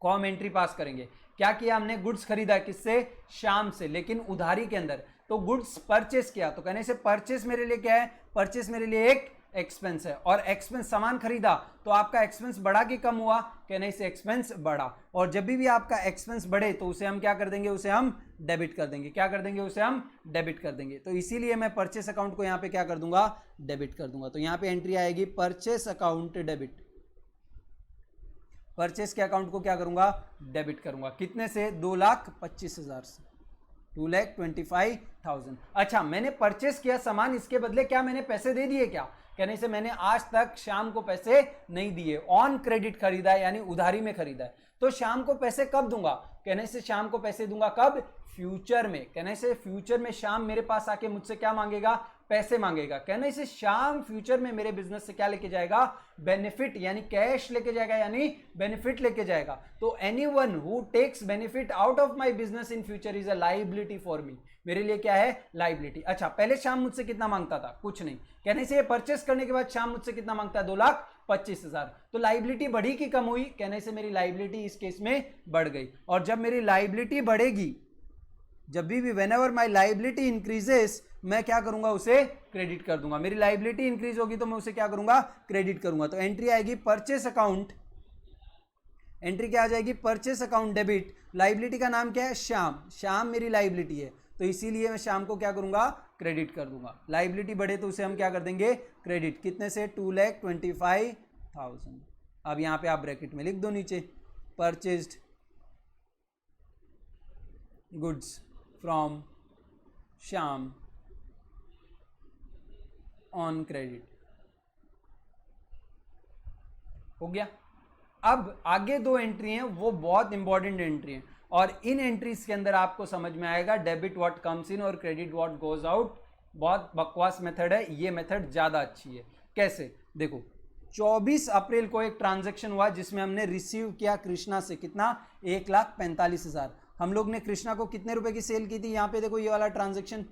को हम एंट्री पास करेंगे। क्या किया हमने, गुड्स खरीदा किससे, श्याम से, लेकिन उधारी के अंदर, तो गुड्स परचेस किया, तो कहने से परचेस मेरे लिए क्या है, परचेस मेरे लिए एक एक्सपेंस है, और एक्सपेंस सामान खरीदा तो आपका एक्सपेंस बढ़ा कि कम हुआ, कहने से एक्सपेंस बढ़ा, और जब भी आपका एक्सपेंस बढ़े तो उसे हम क्या कर देंगे, उसे हम डेबिट कर देंगे, क्या कर देंगे, उसे हम डेबिट कर देंगे। तो इसीलिए मैं परचेस अकाउंट को यहाँ पे क्या कर दूंगा, डेबिट कर दूंगा। तो यहाँ पे एंट्री आएगी परचेस अकाउंट डेबिट, परचेस के अकाउंट को क्या करूंगा, डेबिट करूंगा, कितने से, 2,25,000 से, 2,25,000। अच्छा, मैंने परचेस किया सामान, इसके बदले क्या मैंने पैसे दे दिए क्या, कहने से मैंने आज तक शाम को पैसे नहीं दिए, ऑन क्रेडिट खरीदा है, यानी उधारी में खरीदा है। तो शाम को पैसे कब दूंगा, कहने से शाम को पैसे दूंगा कब, फ्यूचर में, कहने से फ्यूचर में शाम मेरे पास आके मुझसे क्या मांगेगा, पैसे मांगेगा, कहने से शाम फ्यूचर में मेरे बिजनेस से क्या लेके जाएगा, बेनिफिट, यानी कैश लेके जाएगा, यानी बेनिफिट लेके जाएगा। तो anyone who takes benefit out of my business in future is a liability for me, मेरे लिए क्या है, लायबिलिटी। अच्छा, पहले शाम मुझसे कितना मांगता था, कुछ नहीं, कहने से ये परचेस करने के बाद शाम मुझसे कितना मांगता है, 2,25,000। तो लायबिलिटी बढ़ी कि कम हुई, कहने से मेरी लायबिलिटी इस केस में बढ़ गई, और जब मेरी लायबिलिटी बढ़ेगी, जब भी व्हेनेवर माय लायबिलिटी इंक्रीजेस, मैं क्या करूंगा, उसे क्रेडिट कर दूंगा। मेरी लायबिलिटी इंक्रीज होगी तो मैं उसे क्या करूंगा, क्रेडिट करूंगा। तो एंट्री आएगी परचेस अकाउंट, एंट्री क्या आ जाएगी, परचेस अकाउंट डेबिट, लायबिलिटी का नाम क्या है, श्याम, श्याम मेरी लायबिलिटी है, तो इसीलिए मैं शाम को क्या करूंगा, क्रेडिट कर दूंगा। लायबिलिटी बढ़े तो उसे हम क्या कर देंगे, क्रेडिट, कितने से, 2,25,000। अब यहां पे आप ब्रैकेट में लिख दो नीचे, purchased goods from Shyam on credit, हो गया। अब आगे दो एंट्री हैं, वो बहुत इंपॉर्टेंट एंट्री हैं, और इन एंट्रीज के अंदर आपको समझ में आएगा डेबिट व्हाट कम्स इन और क्रेडिट व्हाट गोज आउट। बहुत बकवास मेथड है, ये मेथड ज्यादा अच्छी है। कैसे, देखो 24 अप्रैल को एक ट्रांजैक्शन हुआ जिसमें हमने रिसीव किया कृष्णा से कितना, 1,45,000। हम लोग ने कृष्णा को कितने रुपए की सेल की थी, यहाँ पे देखो ये वाला ट्रांजैक्शन,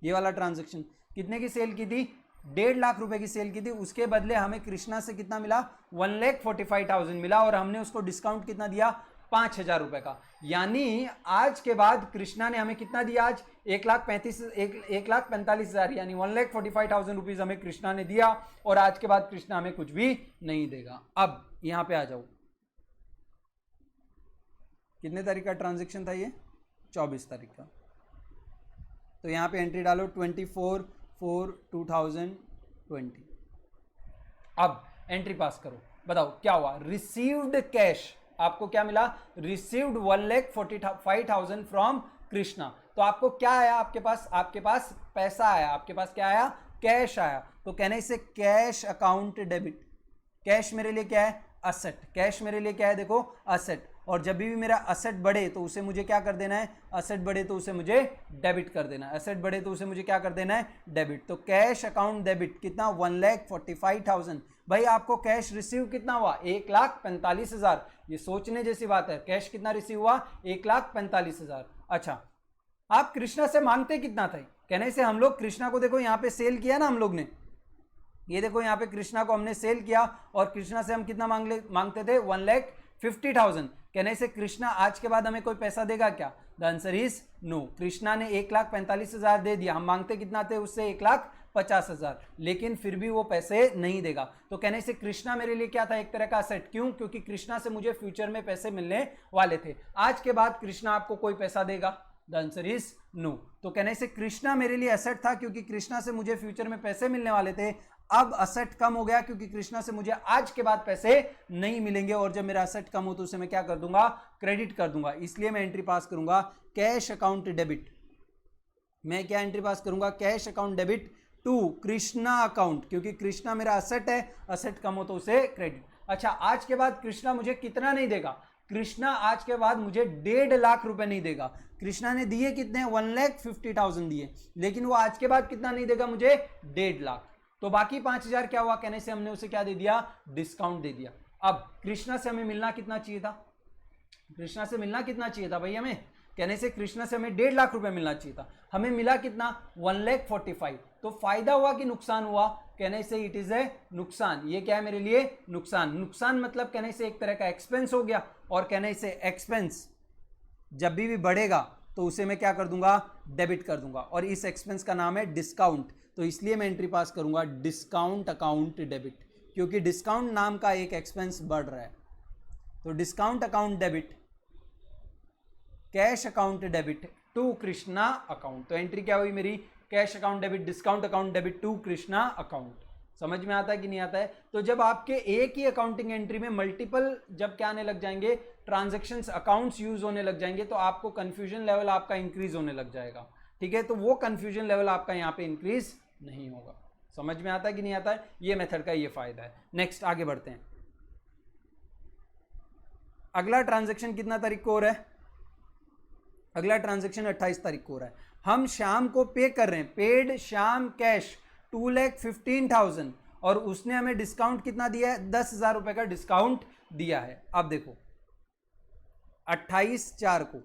ये वाला ट्रांजैक्शन कितने की सेल की थी, 1.5 लाख रुपए की सेल की थी। उसके बदले हमें कृष्णा से कितना मिला, 1,45,000 मिला, और हमने उसको डिस्काउंट कितना दिया, 5,000 रुपए का। यानी आज के बाद कृष्णा ने हमें कितना दिया, आज 1,45,000, यानी 1,45,000 रुपीज हमें कृष्णा ने दिया, और आज के बाद कृष्णा हमें कुछ भी नहीं देगा। अब यहां पे आ जाओ, कितने तारीख का ट्रांजेक्शन था ये, 24 तारीख का। तो यहां पे एंट्री डालो 24/4/2020। अब एंट्री पास करो, बताओ क्या हुआ, रिसीव्ड कैश, आपको क्या मिला, रिसीव्ड 1,45,000 फ्रॉम कृष्णा। तो आपको क्या आया, आपके पास पैसा आया, आपके पास क्या आया, कैश आया। तो कहने से कैश अकाउंट डेबिट, कैश मेरे लिए क्या है, असेट, कैश मेरे लिए क्या है, देखो असेट, और जब भी मेरा असेट बढ़े तो उसे मुझे क्या कर देना है, असेट बढ़े तो उसे मुझे डेबिट कर देना है, असेट बढ़े तो उसे मुझे क्या कर देना है, डेबिट। तो कैश अकाउंट डेबिट कितना, 1,45,000। भाई आपको कैश रिसीव कितना हुआ, 1,45,000। ये सोचने जैसी बात है, कैश कितना रिसीव हुआ, 1,45,000। अच्छा, आप कृष्णा से मांगते कितना थे, कहने से हम लोग कृष्णा को देखो यहाँ पे सेल किया ना हम लोग ने, ये देखो यहाँ पे कृष्णा को हमने सेल किया, और कृष्णा से हम कितना मांगते थे, 1,50,000। कहने से कृष्णा आज के बाद हमें कोई पैसा देगा क्या, the answer is no. Krishna ने 1,45,000 दे दिया, हम मांगते कितना थे उससे, 1,50,000, लेकिन फिर भी वो पैसे नहीं देगा। तो कहने से कृष्णा मेरे लिए क्या था, एक तरह का असेट। क्यों, क्योंकि कृष्णा से मुझे फ्यूचर में पैसे मिलने वाले थे। आज के बाद कृष्णा आपको कोई पैसा देगा, द आंसर इज नो। तो कहने से कृष्णा मेरे लिए एसेट था क्योंकि कृष्णा से मुझे फ्यूचर में पैसे मिलने वाले थे। अब असेट कम हो गया क्योंकि कृष्णा से मुझे आज के बाद पैसे नहीं मिलेंगे, और जब मेरा असेट कम हो तो उसे मैं क्या कर दूंगा, क्रेडिट कर दूंगा। इसलिए मैं एंट्री पास करूंगा कैश अकाउंट डेबिट, मैं क्या एंट्री पास करूंगा, cash account debit to Krishna account, क्योंकि कृष्णा मेरा असेट है, असेट कम हो तो उसे क्रेडिट। अच्छा, आज के बाद कृष्णा मुझे कितना नहीं देगा, कृष्णा आज के बाद मुझे 1.5 लाख रुपए नहीं देगा। कृष्णा ने दिए कितने, 1,50,000 दिए, लेकिन वो आज के बाद कितना नहीं देगा मुझे, 1.5 लाख। तो बाकी 5,000 क्या हुआ, कहने से हमने उसे क्या दे दिया, डिस्काउंट दे दिया। अब कृष्णा से हमें मिलना कितना चाहिए था, कृष्णा से मिलना कितना चाहिए था भाई हमें, कहने से कृष्णा से हमें 1.5 लाख रुपए मिलना चाहिए था, हमें मिला कितना, 1,45,000। तो फायदा हुआ कि नुकसान हुआ, कहने से इट इज ए नुकसान। ये क्या है मेरे लिए, नुकसान। नुकसान मतलब कहने से एक तरह का एक्सपेंस हो गया, और कहने से एक्सपेंस जब भी बढ़ेगा तो उसे मैं क्या कर दूंगा, डेबिट कर दूंगा, और इस एक्सपेंस का नाम है डिस्काउंट। तो इसलिए मैं एंट्री पास करूंगा डिस्काउंट अकाउंट डेबिट, क्योंकि डिस्काउंट नाम का एक एक्सपेंस बढ़ रहा है। तो discount account debit, cash account debit to Krishna account. तो एंट्री क्या हुई मेरी, cash account debit, discount account debit to Krishna account. समझ में आता है कि नहीं आता है। तो जब आपके एक ही अकाउंटिंग एंट्री में मल्टीपल जब क्या आने लग जाएंगे, ट्रांजैक्शंस अकाउंट्स यूज होने लग जाएंगे, तो आपको कंफ्यूजन लेवल आपका इंक्रीज होने लग जाएगा। ठीक है, तो वो कंफ्यूजन लेवल आपका यहाँ पे इंक्रीज नहीं होगा। समझ में आता है कि नहीं आता है, ये मेथड का ये फायदा है। नेक्स्ट आगे बढ़ते हैं। अगला ट्रांजेक्शन कितना तारीख को हो रहा है, अगला ट्रांजेक्शन 28 तारीख को हो रहा है। हम शाम को पे कर रहे हैं, पेड शाम कैश 2,15,000, और उसने हमें डिस्काउंट कितना दिया है, 10,000 रुपए का डिस्काउंट दिया है। अब देखो 28/4 को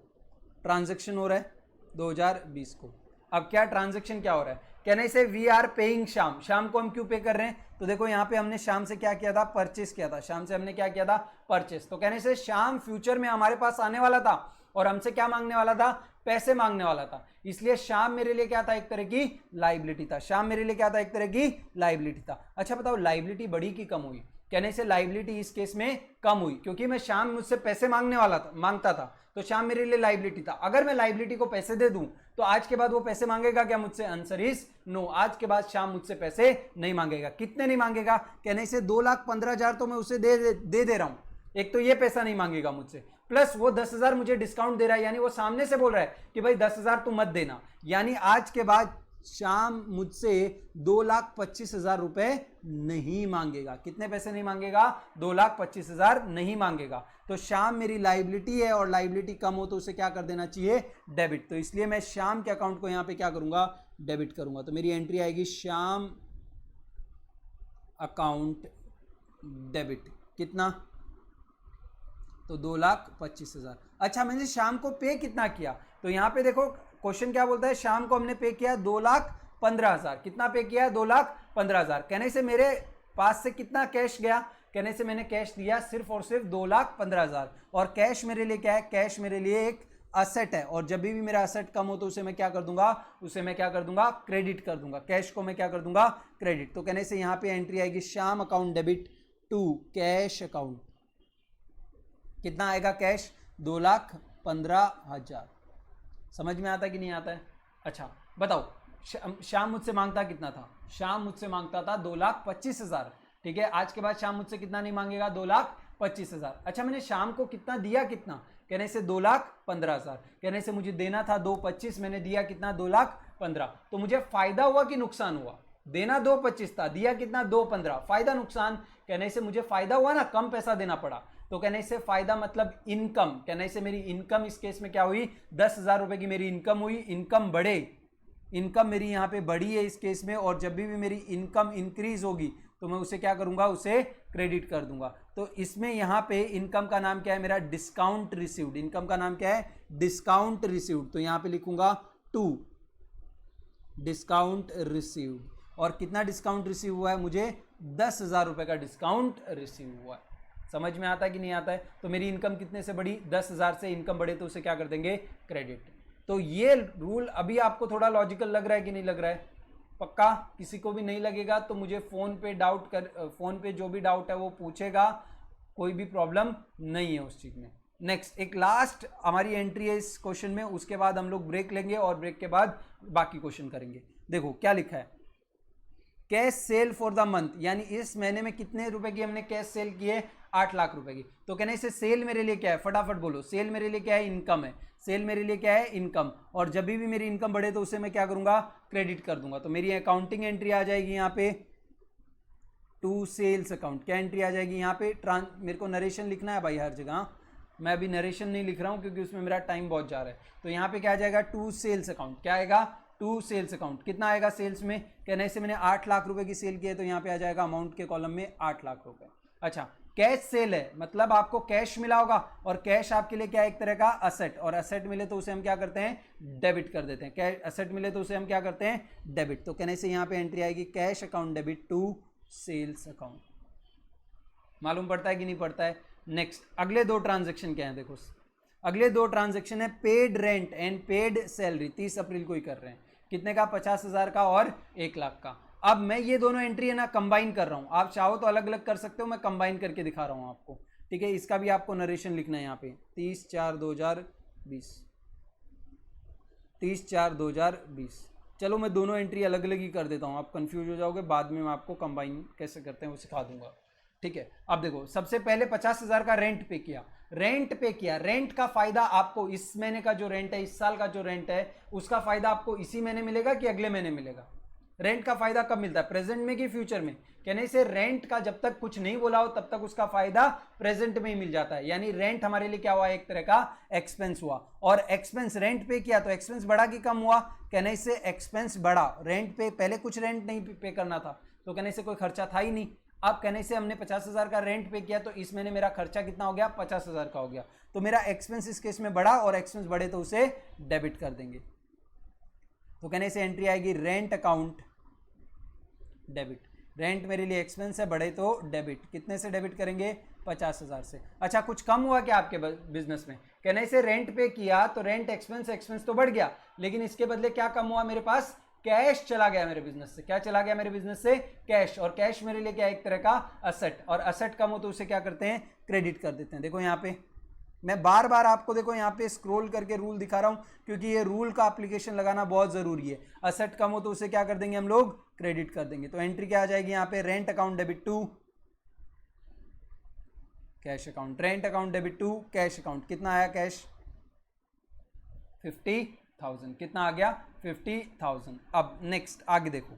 ट्रांजेक्शन हो रहा है 2020 को। अब क्या ट्रांजेक्शन क्या हो रहा है, कहने से वी आर पेइंग शाम, शाम को हम क्यों पे कर रहे हैं, तो देखो यहाँ पे हमने शाम से क्या किया था, परचेस किया था, शाम से हमने क्या किया था, परचेस। तो कहने से शाम फ्यूचर में हमारे पास आने वाला था और हमसे क्या मांगने वाला था, पैसे मांगने वाला था, इसलिए शाम मेरे लिए क्या था, एक तरह की लाइबिलिटी था। शाम मेरे लिए क्या था, एक तरह की लाइबिलिटी था। अच्छा बताओ लाइबिलिटी बढ़ी कि कम हुई, कहने से लाइबिलिटी इस केस में कम हुई, क्योंकि मैं शाम मुझसे पैसे मांगने वाला था, मांगता था, तो शाम मेरे लिए लाइबिलिटी था। अगर मैं लाइबिलिटी को पैसे दे दूं तो आज के बाद वो पैसे मांगेगा क्या मुझसे, आंसर इज नो। आज के बाद शाम मुझसे पैसे नहीं मांगेगा। कितने नहीं मांगेगा, कहने से 2,15,000 तो मैं उसे दे रहा हूं, एक तो ये पैसा नहीं मांगेगा मुझसे, प्लस वो 10,000 मुझे डिस्काउंट दे रहा है, यानी वो सामने से बोल रहा है कि भाई 10,000 तू मत देना, यानी आज के बाद शाम मुझसे 2,25,000 रुपए नहीं मांगेगा। कितने पैसे नहीं मांगेगा, 2,25,000 नहीं मांगेगा। तो शाम मेरी लाइबिलिटी है और लाइबिलिटी कम हो तो उसे क्या कर देना चाहिए, डेबिट। तो इसलिए मैं शाम के अकाउंट को यहां पे क्या करूंगा, डेबिट करूंगा। तो मेरी एंट्री आएगी शाम अकाउंट डेबिट, कितना, तो 2,25,000। अच्छा मैंने शाम को पे कितना किया, तो यहां पे देखो क्वेश्चन क्या बोलता है, शाम को हमने पे किया 2,15,000। कितना पे किया, 2,15,000। कहने से मेरे पास से कितना कैश गया, कहने से मैंने कैश दिया सिर्फ और सिर्फ 2,15,000। और कैश मेरे लिए क्या है, कैश मेरे लिए एक असेट है, और जब भी मेरा असेट कम हो तो उसे मैं क्या कर दूंगा, उसे मैं क्या कर दूंगा, क्रेडिट कर दूंगा। कैश को मैं क्या कर दूंगा, क्रेडिट। तो कहने से यहां पे एंट्री आएगी Shyam account debit to cash account. कितना आएगा कैश, 2,15,000। समझ में आता है कि नहीं आता है। अच्छा बताओ शाम मुझसे मांगता कितना था, शाम मुझसे मांगता था 2,25,000। ठीक है, आज के बाद शाम मुझसे कितना नहीं मांगेगा, 2,25,000। अच्छा मैंने शाम को कितना दिया, कितना, कहने से 2,15,000। कहने से मुझे देना था 2,25,000, मैंने दिया कितना, 2,15,000। तो मुझे फायदा हुआ कि नुकसान हुआ, देना 2,25,000 था, दिया कितना, 2,15,000। फायदा नुकसान, कहने से मुझे फायदा हुआ ना, कम पैसा देना पड़ा। तो कहने से फायदा मतलब इनकम, कहने से मेरी इनकम इस केस में क्या हुई, 10,000 रुपए की मेरी इनकम हुई। इनकम बढ़े, इनकम मेरी यहाँ पे बढ़ी है इस केस में, और जब भी मेरी इनकम इंक्रीज होगी तो मैं उसे क्या करूंगा, उसे क्रेडिट कर दूंगा। तो इसमें यहाँ पे इनकम का नाम क्या है मेरा, डिस्काउंट रिसीव्ड। इनकम का नाम क्या है, डिस्काउंट रिसीव्ड। तो यहाँ पे लिखूंगा 2 डिस्काउंट रिसीव्ड। और कितना डिस्काउंट रिसीव हुआ है, मुझे 10,000 रुपए का डिस्काउंट रिसीव हुआ है। समझ में आता है कि नहीं आता है। तो मेरी इनकम कितने से बढ़ी, 10,000 से इनकम बढ़े तो उसे क्या कर देंगे, क्रेडिट। तो ये रूल अभी आपको थोड़ा लॉजिकल लग रहा है कि नहीं लग रहा है, पक्का। किसी को भी नहीं लगेगा तो मुझे फोन पे जो भी डाउट है वो पूछेगा, कोई भी प्रॉब्लम नहीं है उस चीज में। नेक्स्ट एक लास्ट हमारी एंट्री है इस क्वेश्चन में, उसके बाद हम लोग ब्रेक लेंगे और ब्रेक के बाद बाकी क्वेश्चन करेंगे। देखो क्या लिखा है, cash cell for the month, यानी इस महीने में कितने रुपए की हमने कैश सेल की है, 8 लाख रुपए की। तो कहने इसे सेल मेरे लिए क्या है, फटाफट बोलो, सेल मेरे लिए क्या है, इनकम है। सेल मेरे लिए क्या है, इनकम। और जब भी मेरी इनकम बढ़े तो उसे मैं क्या करूंगा, क्रेडिट कर दूंगा। तो मेरी अकाउंटिंग एंट्री आ जाएगी यहाँ पे टू सेल्स अकाउंट। क्या एंट्री आ जाएगी यहाँ पे, मेरे को नरेशन लिखना है भाई हर जगह, मैं अभी नरेशन नहीं लिख रहा हूँ क्योंकि उसमें मेरा टाइम बहुत जा रहा है। तो यहाँ पे क्या आ जाएगा, टू सेल्स अकाउंट। क्या आएगा, टू सेल्स अकाउंट। कितना आएगा सेल्स में, कहने से मैंने 8 लाख रुपए की सेल की है, तो यहाँ पे आ जाएगा अमाउंट के कॉलम में 8 लाख रुपए। अच्छा, कैश सेल है, मतलब आपको कैश मिला होगा, और कैश आपके लिए क्या है, एक तरह का असेट, और असेट मिले तो उसे हम क्या करते हैं, डेबिट कर देते हैं। कैश असेट मिले तो उसे हम क्या करते हैं, डेबिट। तो कहने से यहाँ पे एंट्री आएगी cash account debit to sales account. मालूम पड़ता है कि नहीं पड़ता है। नेक्स्ट अगले दो ट्रांजेक्शन क्या है, देखो अगले दो ट्रांजेक्शन है paid rent and paid salary. 30 अप्रैल को ही कर रहे हैं। कितने का, 50,000 का और 1 लाख का। अब मैं ये दोनों एंट्री है ना कंबाइन कर रहा हूं, आप चाहो तो अलग अलग कर सकते हो, मैं कंबाइन करके दिखा रहा हूं आपको, ठीक है। इसका भी आपको नरेशन लिखना है यहाँ पे 30/4/2020, 30/4/2020। चलो मैं दोनों एंट्री अलग अलग ही कर देता हूँ, आप कंफ्यूज हो जाओगे, बाद में मैं आपको कंबाइन कैसे करते हैं वो सिखा दूंगा, ठीक है। अब देखो सबसे पहले 50,000 का रेंट पे किया, रेंट का फायदा आपको इस महीने का जो रेंट है, इस साल का जो रेंट है, उसका फायदा आपको इसी महीने मिलेगा कि अगले महीने मिलेगा। रेंट का फायदा कब मिलता है, प्रेजेंट में कि फ्यूचर में। कहने से रेंट का जब तक कुछ नहीं बोला हो तब तक उसका फायदा प्रेजेंट में ही मिल जाता है। यानी रेंट हमारे लिए क्या हुआ, एक तरह का एक्सपेंस हुआ, और एक्सपेंस रेंट पे किया तो एक्सपेंस बढ़ा कि कम हुआ, कहने से एक्सपेंस बढ़ा। रेंट पे पहले कुछ रेंट नहीं पे करना था, तो कहने से कोई खर्चा था ही नहीं। अब कहने से हमने 50,000 का रेंट पे किया, तो इस महीने मेरा खर्चा कितना हो गया, 50,000 का हो गया, तो मेरा एक्सपेंस इस केस में बढ़ा, और एक्सपेंस बढ़े तो उसे डेबिट कर देंगे। तो कहने से एंट्री आएगी रेंट अकाउंट डेबिट। रेंट मेरे लिए एक्सपेंस है, बढ़े तो डेबिट। कितने से डेबिट करेंगे, 50,000 से। अच्छा, कुछ कम हुआ क्या आपके बिजनेस में, कहने से रेंट पे किया तो रेंट एक्सपेंस तो बढ़ गया, लेकिन इसके बदले क्या कम हुआ, मेरे पास कैश चला गया मेरे बिजनेस से। क्या चला गया मेरे बिजनेस से, कैश। और कैश मेरे लिए क्या, एक तरह का असेट, और असेट कम हो तो उसे क्या करते हैं, क्रेडिट कर देते हैं। देखो यहाँ पे मैं बार बार आपको देखो यहाँ पे स्क्रॉल करके रूल दिखा रहा हूं, क्योंकि ये रूल का एप्लीकेशन लगाना बहुत जरूरी है। असेट कम हो तो उसे क्या कर देंगे हम लोग, क्रेडिट कर देंगे। तो एंट्री क्या आ जाएगी यहाँ पे, rent account debit to cash account. Rent account debit to cash account. कितना आया कैश, 50,000। कितना आ गया, 50,000। अब नेक्स्ट आगे देखो,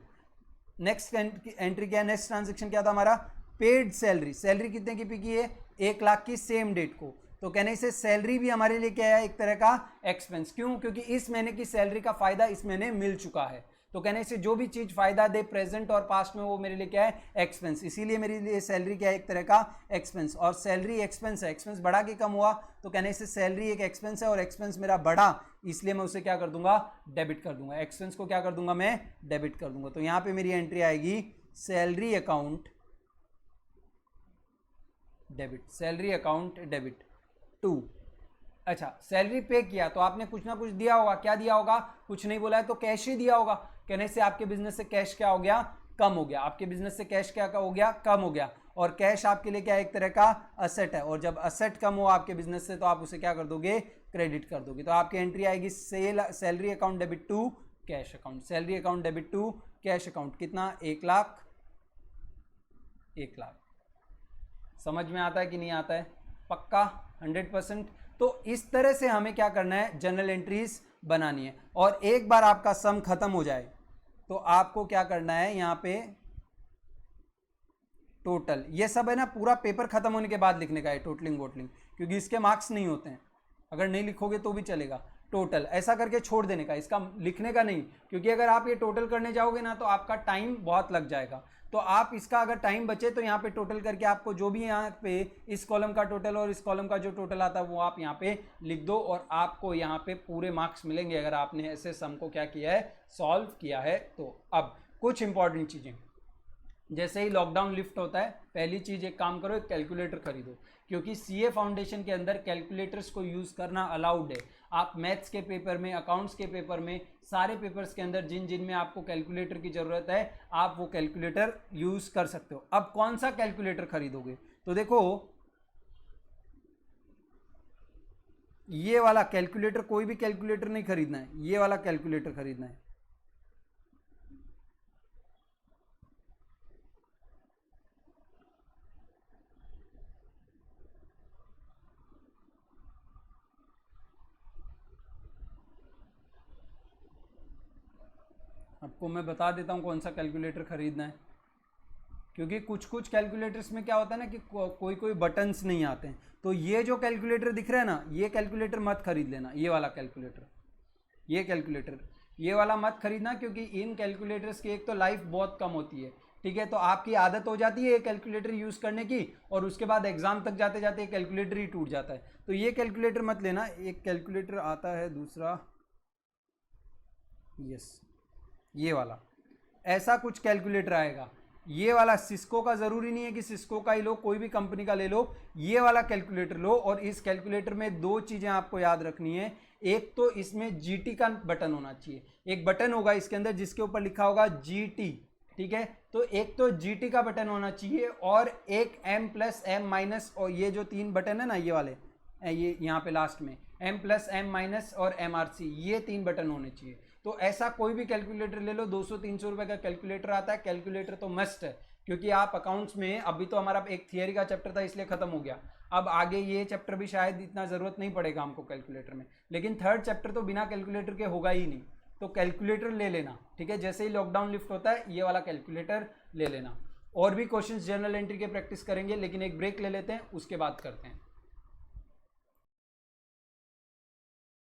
नेक्स्ट एंट्री क्या है, नेक्स्ट ट्रांजेक्शन क्या था हमारा, पेड सैलरी। सैलरी कितने की पे की है, 1 लाख की, सेम डेट को। तो कहने से सैलरी भी हमारे लिए क्या है, एक तरह का एक्सपेंस। क्यों, क्योंकि इस महीने की सैलरी का फायदा इस महीने मिल चुका है। तो कहने से जो भी चीज फायदा दे प्रेजेंट और पास्ट में, वो मेरे लिए क्या है, एक्सपेंस। इसीलिए मेरे लिए सैलरी क्या है, एक तरह का एक्सपेंस। और सैलरी एक्सपेंस है, एक्सपेंस बढ़ा कि कम हुआ, तो कहने से सैलरी एक एक्सपेंस है और एक्सपेंस मेरा बढ़ा, इसलिए मैं उसे क्या कर दूंगा, डेबिट कर दूंगा। एक्सपेंस को क्या कर दूंगा, मैं डेबिट कर दूंगा। तो यहां पर मेरी एंट्री आएगी salary account debit, salary account debit to. अच्छा, सैलरी पे किया तो आपने कुछ ना कुछ दिया होगा, क्या दिया होगा, कुछ नहीं बोला है तो कैश ही दिया होगा। कहने से आपके बिजनेस से कैश क्या हो गया, कम हो गया। आपके बिजनेस से कैश क्या हो गया, कम हो गया। और कैश आपके लिए क्या, एक तरह का असेट है, और जब असेट कम हो आपके बिजनेस से तो आप उसे क्या कर दोगे, क्रेडिट कर दोगे। तो आपकी एंट्री आएगी salary account debit to cash account. Salary account debit to cash account. कितना, 1 लाख, 1 लाख। समझ में आता है कि नहीं आता है, पक्का 100%। तो इस तरह से हमें क्या करना है, जनरल एंट्रीज बनानी है। और एक बार आपका सम खत्म हो जाए तो आपको क्या करना है, यहां पे टोटल, ये सब है ना, पूरा पेपर खत्म होने के बाद लिखने का है, टोटलिंग वोटलिंग, क्योंकि इसके मार्क्स नहीं होते हैं, अगर नहीं लिखोगे तो भी चलेगा। टोटल ऐसा करके छोड़ देने का, इसका लिखने का नहीं, क्योंकि अगर आप ये टोटल करने जाओगे ना तो आपका टाइम बहुत लग जाएगा। तो आप इसका अगर टाइम बचे तो यहाँ पे टोटल करके आपको जो भी यहाँ पे इस कॉलम का टोटल और इस कॉलम का जो टोटल आता है वो आप यहाँ पे लिख दो, और आपको यहाँ पे पूरे मार्क्स मिलेंगे अगर आपने ऐसे सम को क्या किया है, सॉल्व किया है। तो अब कुछ इंपॉर्टेंट चीजें, जैसे ही लॉकडाउन लिफ्ट होता है, पहली चीज एक काम करो, एक कैलकुलेटर खरीदो, क्योंकि सीए फाउंडेशन के अंदर कैलकुलेटर्स को यूज करना अलाउड है। आप मैथ्स के पेपर में, अकाउंट्स के पेपर में, सारे पेपर्स के अंदर जिन जिन में आपको कैलकुलेटर की जरूरत है, आप वो कैलकुलेटर यूज कर सकते हो। अब कौन सा कैलकुलेटर खरीदोगे, तो देखो ये वाला कैलकुलेटर, कोई भी कैलकुलेटर नहीं खरीदना है, ये वाला कैलकुलेटर खरीदना है। आपको मैं बता देता हूँ कौन सा कैलकुलेटर ख़रीदना है, क्योंकि कुछ कुछ कैलकुलेटर्स में क्या होता है ना कि कोई कोई बटन्स नहीं आते हैं। तो ये जो कैलकुलेटर दिख रहा है ना, ये कैलकुलेटर मत खरीद लेना, ये वाला कैलकुलेटर, ये कैलकुलेटर, ये वाला मत खरीदना, क्योंकि इन कैलकुलेटर्स की एक तो लाइफ बहुत कम होती है, ठीक है। तो आपकी आदत हो जाती है ये कैलकुलेटर यूज़ करने की, और उसके बाद एग्ज़ाम तक जाते जाते ये कैलकुलेटर ही टूट जाता है। तो ये कैलकुलेटर मत लेना। एक कैलकुलेटर आता है दूसरा, यस, ये वाला, ऐसा कुछ कैलकुलेटर आएगा। ये वाला सिस्को का ज़रूरी नहीं है कि सिस्को का ही लो, कोई भी कंपनी का ले लो, ये वाला कैलकुलेटर लो। और इस कैलकुलेटर में दो चीज़ें आपको याद रखनी है। एक तो इसमें GT का बटन होना चाहिए, एक बटन होगा इसके अंदर जिसके ऊपर लिखा होगा GT, ठीक है। तो एक तो GT का बटन होना चाहिए, और एक M+M- और ये जो 3 बटन है ना, ये वाले, ये यहाँ पे लास्ट में M+M- और MRC, ये 3 बटन होने चाहिए। तो ऐसा कोई भी कैलकुलेटर ले लो, 200-300 रुपये का कैलकुलेटर आता है। कैलकुलेटर तो मस्ट है, क्योंकि आप अकाउंट्स में, अभी तो हमारा एक थियरी का चैप्टर था इसलिए ख़त्म हो गया, अब आगे ये चैप्टर भी शायद इतना ज़रूरत नहीं पड़ेगा हमको कैलकुलेटर में, लेकिन थर्ड चैप्टर तो बिना कैलकुलेटर के होगा ही नहीं। तो कैलकुलेटर ले लेना, ठीक है। जैसे ही लॉकडाउन लिफ्ट होता है ये वाला कैलकुलेटर ले लेना। और भी क्वेश्चंस जनरल एंट्री के प्रैक्टिस करेंगे, लेकिन एक ब्रेक ले लेते हैं, उसके बाद करते हैं।